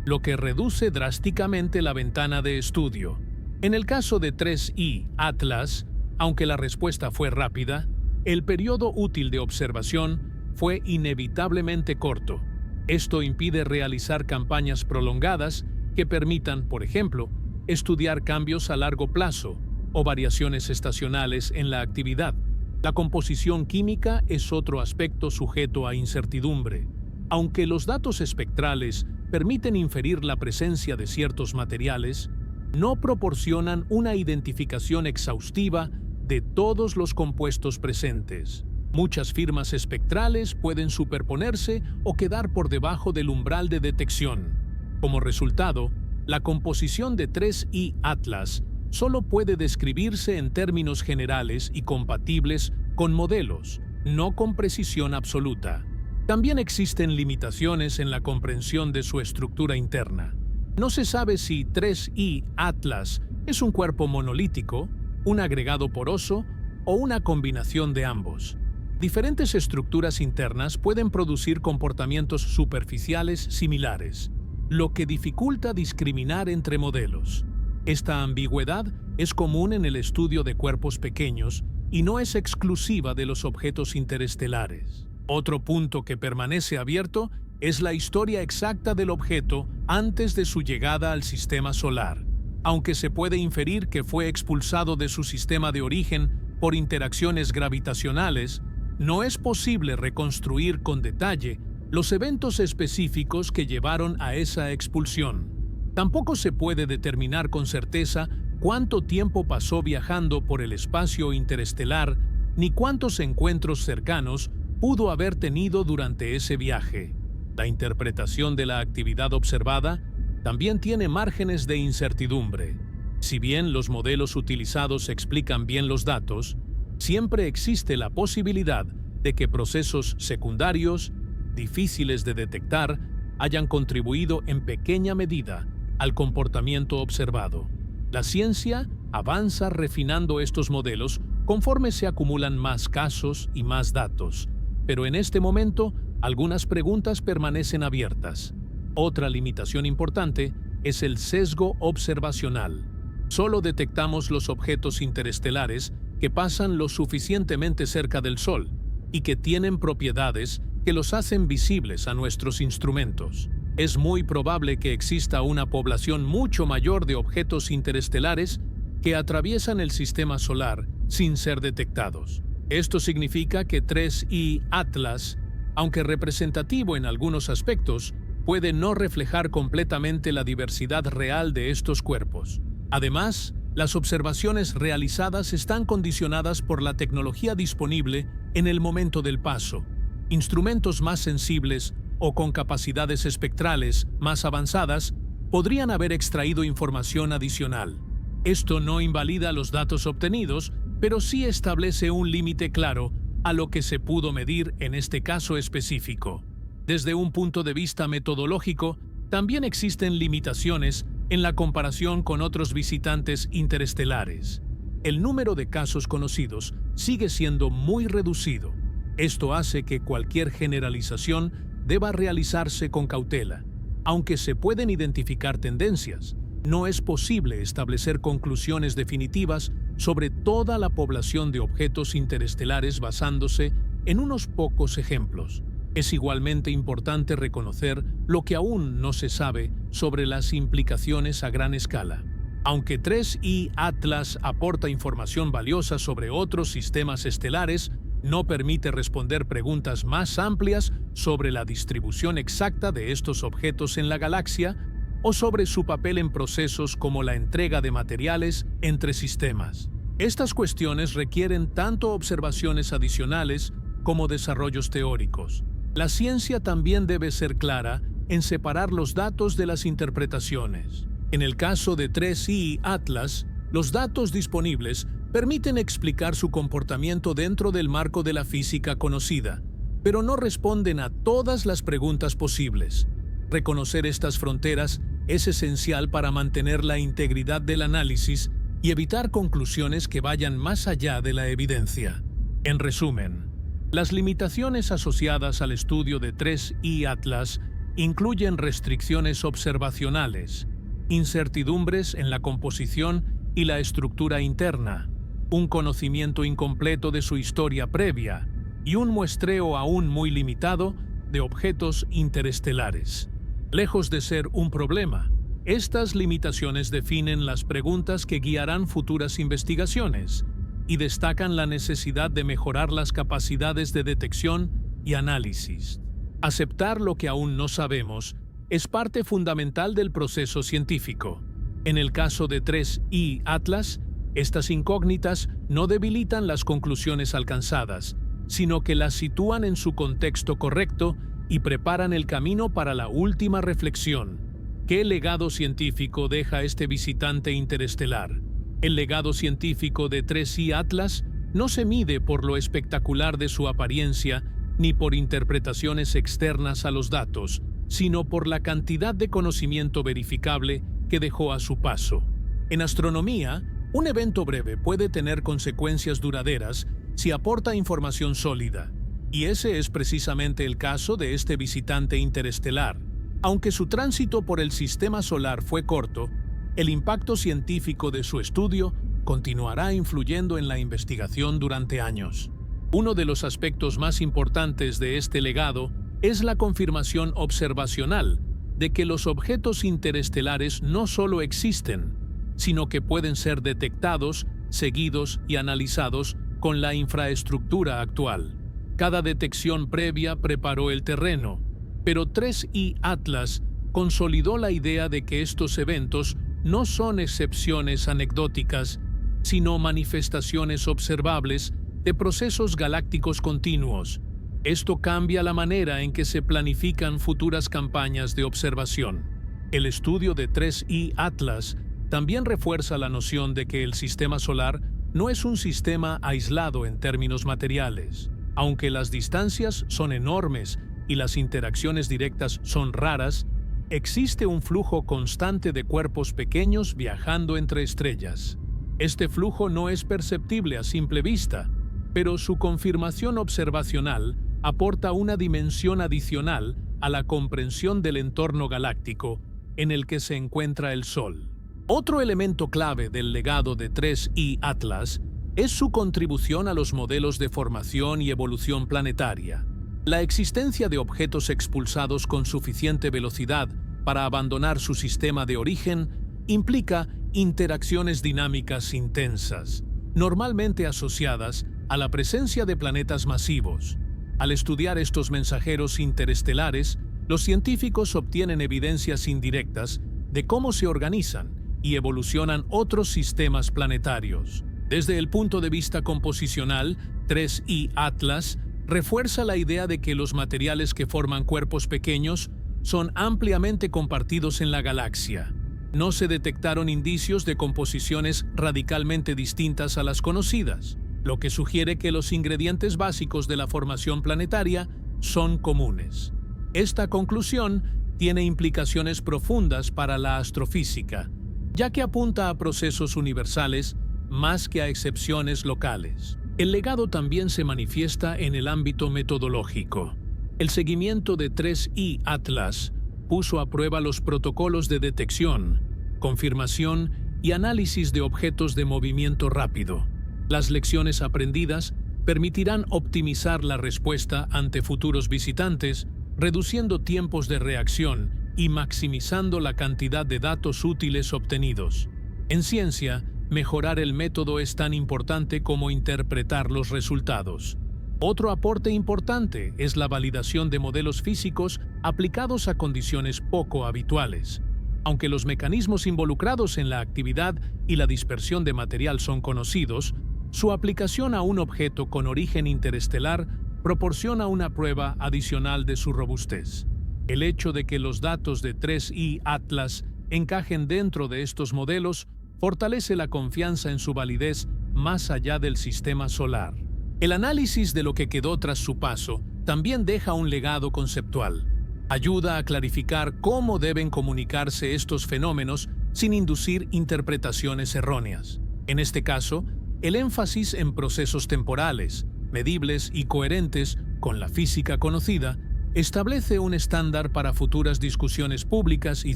lo que reduce drásticamente la ventana de estudio. En el caso de 3I Atlas, aunque la respuesta fue rápida, el periodo útil de observación fue inevitablemente corto. Esto impide realizar campañas prolongadas que permitan, por ejemplo, estudiar cambios a largo plazo o variaciones estacionales en la actividad. La composición química es otro aspecto sujeto a incertidumbre. Aunque los datos espectrales permiten inferir la presencia de ciertos materiales, no proporcionan una identificación exhaustiva de todos los compuestos presentes. Muchas firmas espectrales pueden superponerse o quedar por debajo del umbral de detección. Como resultado, la composición de 3I Atlas solo puede describirse en términos generales y compatibles con modelos, no con precisión absoluta. También existen limitaciones en la comprensión de su estructura interna. No se sabe si 3I Atlas es un cuerpo monolítico, un agregado poroso o una combinación de ambos. Diferentes estructuras internas pueden producir comportamientos superficiales similares, lo que dificulta discriminar entre modelos. Esta ambigüedad es común en el estudio de cuerpos pequeños y no es exclusiva de los objetos interestelares. Otro punto que permanece abierto es la historia exacta del objeto antes de su llegada al sistema solar. Aunque se puede inferir que fue expulsado de su sistema de origen por interacciones gravitacionales, no es posible reconstruir con detalle los eventos específicos que llevaron a esa expulsión. Tampoco se puede determinar con certeza cuánto tiempo pasó viajando por el espacio interestelar ni cuántos encuentros cercanos pudo haber tenido durante ese viaje. La interpretación de la actividad observada también tiene márgenes de incertidumbre. Si bien los modelos utilizados explican bien los datos, siempre existe la posibilidad de que procesos secundarios, difíciles de detectar, hayan contribuido en pequeña medida al comportamiento observado. La ciencia avanza refinando estos modelos conforme se acumulan más casos y más datos, pero en este momento algunas preguntas permanecen abiertas. Otra limitación importante es el sesgo observacional. Solo detectamos los objetos interestelares que pasan lo suficientemente cerca del Sol y que tienen propiedades que los hacen visibles a nuestros instrumentos. Es muy probable que exista una población mucho mayor de objetos interestelares que atraviesan el sistema solar sin ser detectados. Esto significa que 3I Atlas, aunque representativo en algunos aspectos, puede no reflejar completamente la diversidad real de estos cuerpos. Además, las observaciones realizadas están condicionadas por la tecnología disponible en el momento del paso. Instrumentos más sensibles o con capacidades espectrales más avanzadas podrían haber extraído información adicional. Esto no invalida los datos obtenidos, pero sí establece un límite claro a lo que se pudo medir en este caso específico. Desde un punto de vista metodológico, también existen limitaciones en la comparación con otros visitantes interestelares. El número de casos conocidos sigue siendo muy reducido. Esto hace que cualquier generalización deba realizarse con cautela. Aunque se pueden identificar tendencias, no es posible establecer conclusiones definitivas sobre toda la población de objetos interestelares basándose en unos pocos ejemplos. Es igualmente importante reconocer lo que aún no se sabe sobre las implicaciones a gran escala. Aunque 3I Atlas aporta información valiosa sobre otros sistemas estelares, no permite responder preguntas más amplias sobre la distribución exacta de estos objetos en la galaxia o sobre su papel en procesos como la entrega de materiales entre sistemas. Estas cuestiones requieren tanto observaciones adicionales como desarrollos teóricos. La ciencia también debe ser clara en separar los datos de las interpretaciones. En el caso de 3I Atlas, los datos disponibles permiten explicar su comportamiento dentro del marco de la física conocida, pero no responden a todas las preguntas posibles. Reconocer estas fronteras es esencial para mantener la integridad del análisis y evitar conclusiones que vayan más allá de la evidencia. En resumen, las limitaciones asociadas al estudio de 3I Atlas incluyen restricciones observacionales, incertidumbres en la composición y la estructura interna, un conocimiento incompleto de su historia previa y un muestreo aún muy limitado de objetos interestelares. Lejos de ser un problema, estas limitaciones definen las preguntas que guiarán futuras investigaciones y destacan la necesidad de mejorar las capacidades de detección y análisis. Aceptar lo que aún no sabemos es parte fundamental del proceso científico. En el caso de 3I Atlas, estas incógnitas no debilitan las conclusiones alcanzadas, sino que las sitúan en su contexto correcto y preparan el camino para la última reflexión. ¿Qué legado científico deja este visitante interestelar? El legado científico de 3I Atlas no se mide por lo espectacular de su apariencia ni por interpretaciones externas a los datos, sino por la cantidad de conocimiento verificable que dejó a su paso. En astronomía, un evento breve puede tener consecuencias duraderas si aporta información sólida, y ese es precisamente el caso de este visitante interestelar. Aunque su tránsito por el sistema solar fue corto, el impacto científico de su estudio continuará influyendo en la investigación durante años. Uno de los aspectos más importantes de este legado es la confirmación observacional de que los objetos interestelares no solo existen, sino que pueden ser detectados, seguidos y analizados con la infraestructura actual. Cada detección previa preparó el terreno, pero 3I Atlas consolidó la idea de que estos eventos no son excepciones anecdóticas, sino manifestaciones observables de procesos galácticos continuos. Esto cambia la manera en que se planifican futuras campañas de observación. El estudio de 3I Atlas también refuerza la noción de que el sistema solar no es un sistema aislado en términos materiales. Aunque las distancias son enormes y las interacciones directas son raras, existe un flujo constante de cuerpos pequeños viajando entre estrellas. Este flujo no es perceptible a simple vista, pero su confirmación observacional aporta una dimensión adicional a la comprensión del entorno galáctico en el que se encuentra el Sol. Otro elemento clave del legado de 3I Atlas es su contribución a los modelos de formación y evolución planetaria. La existencia de objetos expulsados con suficiente velocidad para abandonar su sistema de origen implica interacciones dinámicas intensas, normalmente asociadas a la presencia de planetas masivos. Al estudiar estos mensajeros interestelares, los científicos obtienen evidencias indirectas de cómo se organizan y evolucionan otros sistemas planetarios. Desde el punto de vista composicional, 3I Atlas refuerza la idea de que los materiales que forman cuerpos pequeños son ampliamente compartidos en la galaxia. No se detectaron indicios de composiciones radicalmente distintas a las conocidas, lo que sugiere que los ingredientes básicos de la formación planetaria son comunes. Esta conclusión tiene implicaciones profundas para la astrofísica, ya que apunta a procesos universales más que a excepciones locales. El legado también se manifiesta en el ámbito metodológico. El seguimiento de 3I Atlas puso a prueba los protocolos de detección, confirmación y análisis de objetos de movimiento rápido. Las lecciones aprendidas permitirán optimizar la respuesta ante futuros visitantes, reduciendo tiempos de reacción y maximizando la cantidad de datos útiles obtenidos. En ciencia, mejorar el método es tan importante como interpretar los resultados. Otro aporte importante es la validación de modelos físicos aplicados a condiciones poco habituales. Aunque los mecanismos involucrados en la actividad y la dispersión de material son conocidos, su aplicación a un objeto con origen interestelar proporciona una prueba adicional de su robustez. El hecho de que los datos de 3I Atlas encajen dentro de estos modelos fortalece la confianza en su validez más allá del sistema solar. El análisis de lo que quedó tras su paso también deja un legado conceptual. Ayuda a clarificar cómo deben comunicarse estos fenómenos sin inducir interpretaciones erróneas. En este caso, el énfasis en procesos temporales, medibles y coherentes con la física conocida establece un estándar para futuras discusiones públicas y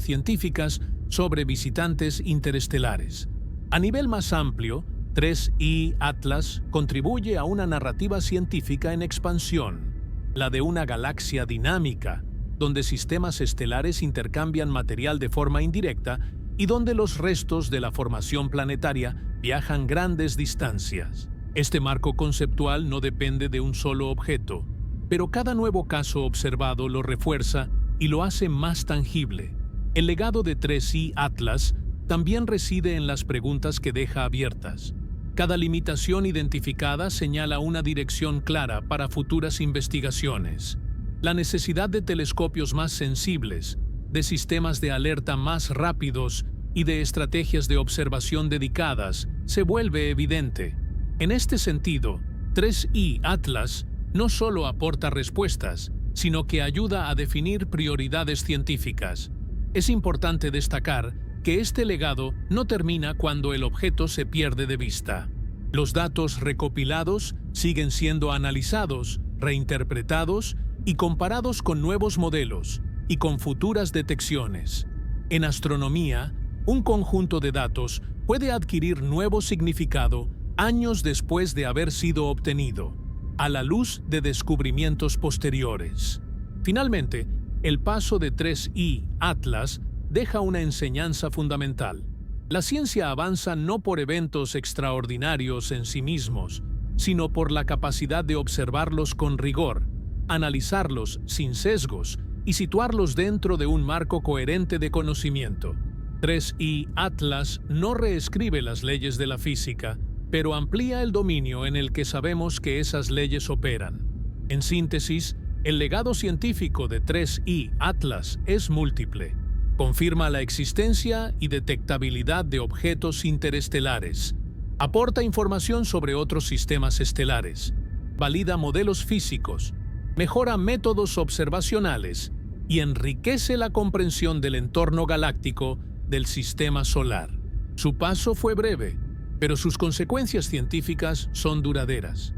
científicas sobre visitantes interestelares. A nivel más amplio, 3I Atlas contribuye a una narrativa científica en expansión, la de una galaxia dinámica, donde sistemas estelares intercambian material de forma indirecta y donde los restos de la formación planetaria viajan grandes distancias. Este marco conceptual no depende de un solo objeto, pero cada nuevo caso observado lo refuerza y lo hace más tangible. El legado de 3I Atlas también reside en las preguntas que deja abiertas. Cada limitación identificada señala una dirección clara para futuras investigaciones. La necesidad de telescopios más sensibles, de sistemas de alerta más rápidos y de estrategias de observación dedicadas se vuelve evidente. En este sentido, 3I Atlas no solo aporta respuestas, sino que ayuda a definir prioridades científicas. Es importante destacar que este legado no termina cuando el objeto se pierde de vista. Los datos recopilados siguen siendo analizados, reinterpretados y comparados con nuevos modelos y con futuras detecciones. En astronomía, un conjunto de datos puede adquirir nuevo significado años después de haber sido obtenido, a la luz de descubrimientos posteriores. Finalmente, el paso de 3I Atlas deja una enseñanza fundamental. La ciencia avanza no por eventos extraordinarios en sí mismos, sino por la capacidad de observarlos con rigor, analizarlos sin sesgos y situarlos dentro de un marco coherente de conocimiento. 3I Atlas no reescribe las leyes de la física, pero amplía el dominio en el que sabemos que esas leyes operan. En síntesis, el legado científico de 3I Atlas es múltiple. Confirma la existencia y detectabilidad de objetos interestelares. Aporta información sobre otros sistemas estelares. Valida modelos físicos. Mejora métodos observacionales y enriquece la comprensión del entorno galáctico del sistema solar. Su paso fue breve, pero sus consecuencias científicas son duraderas.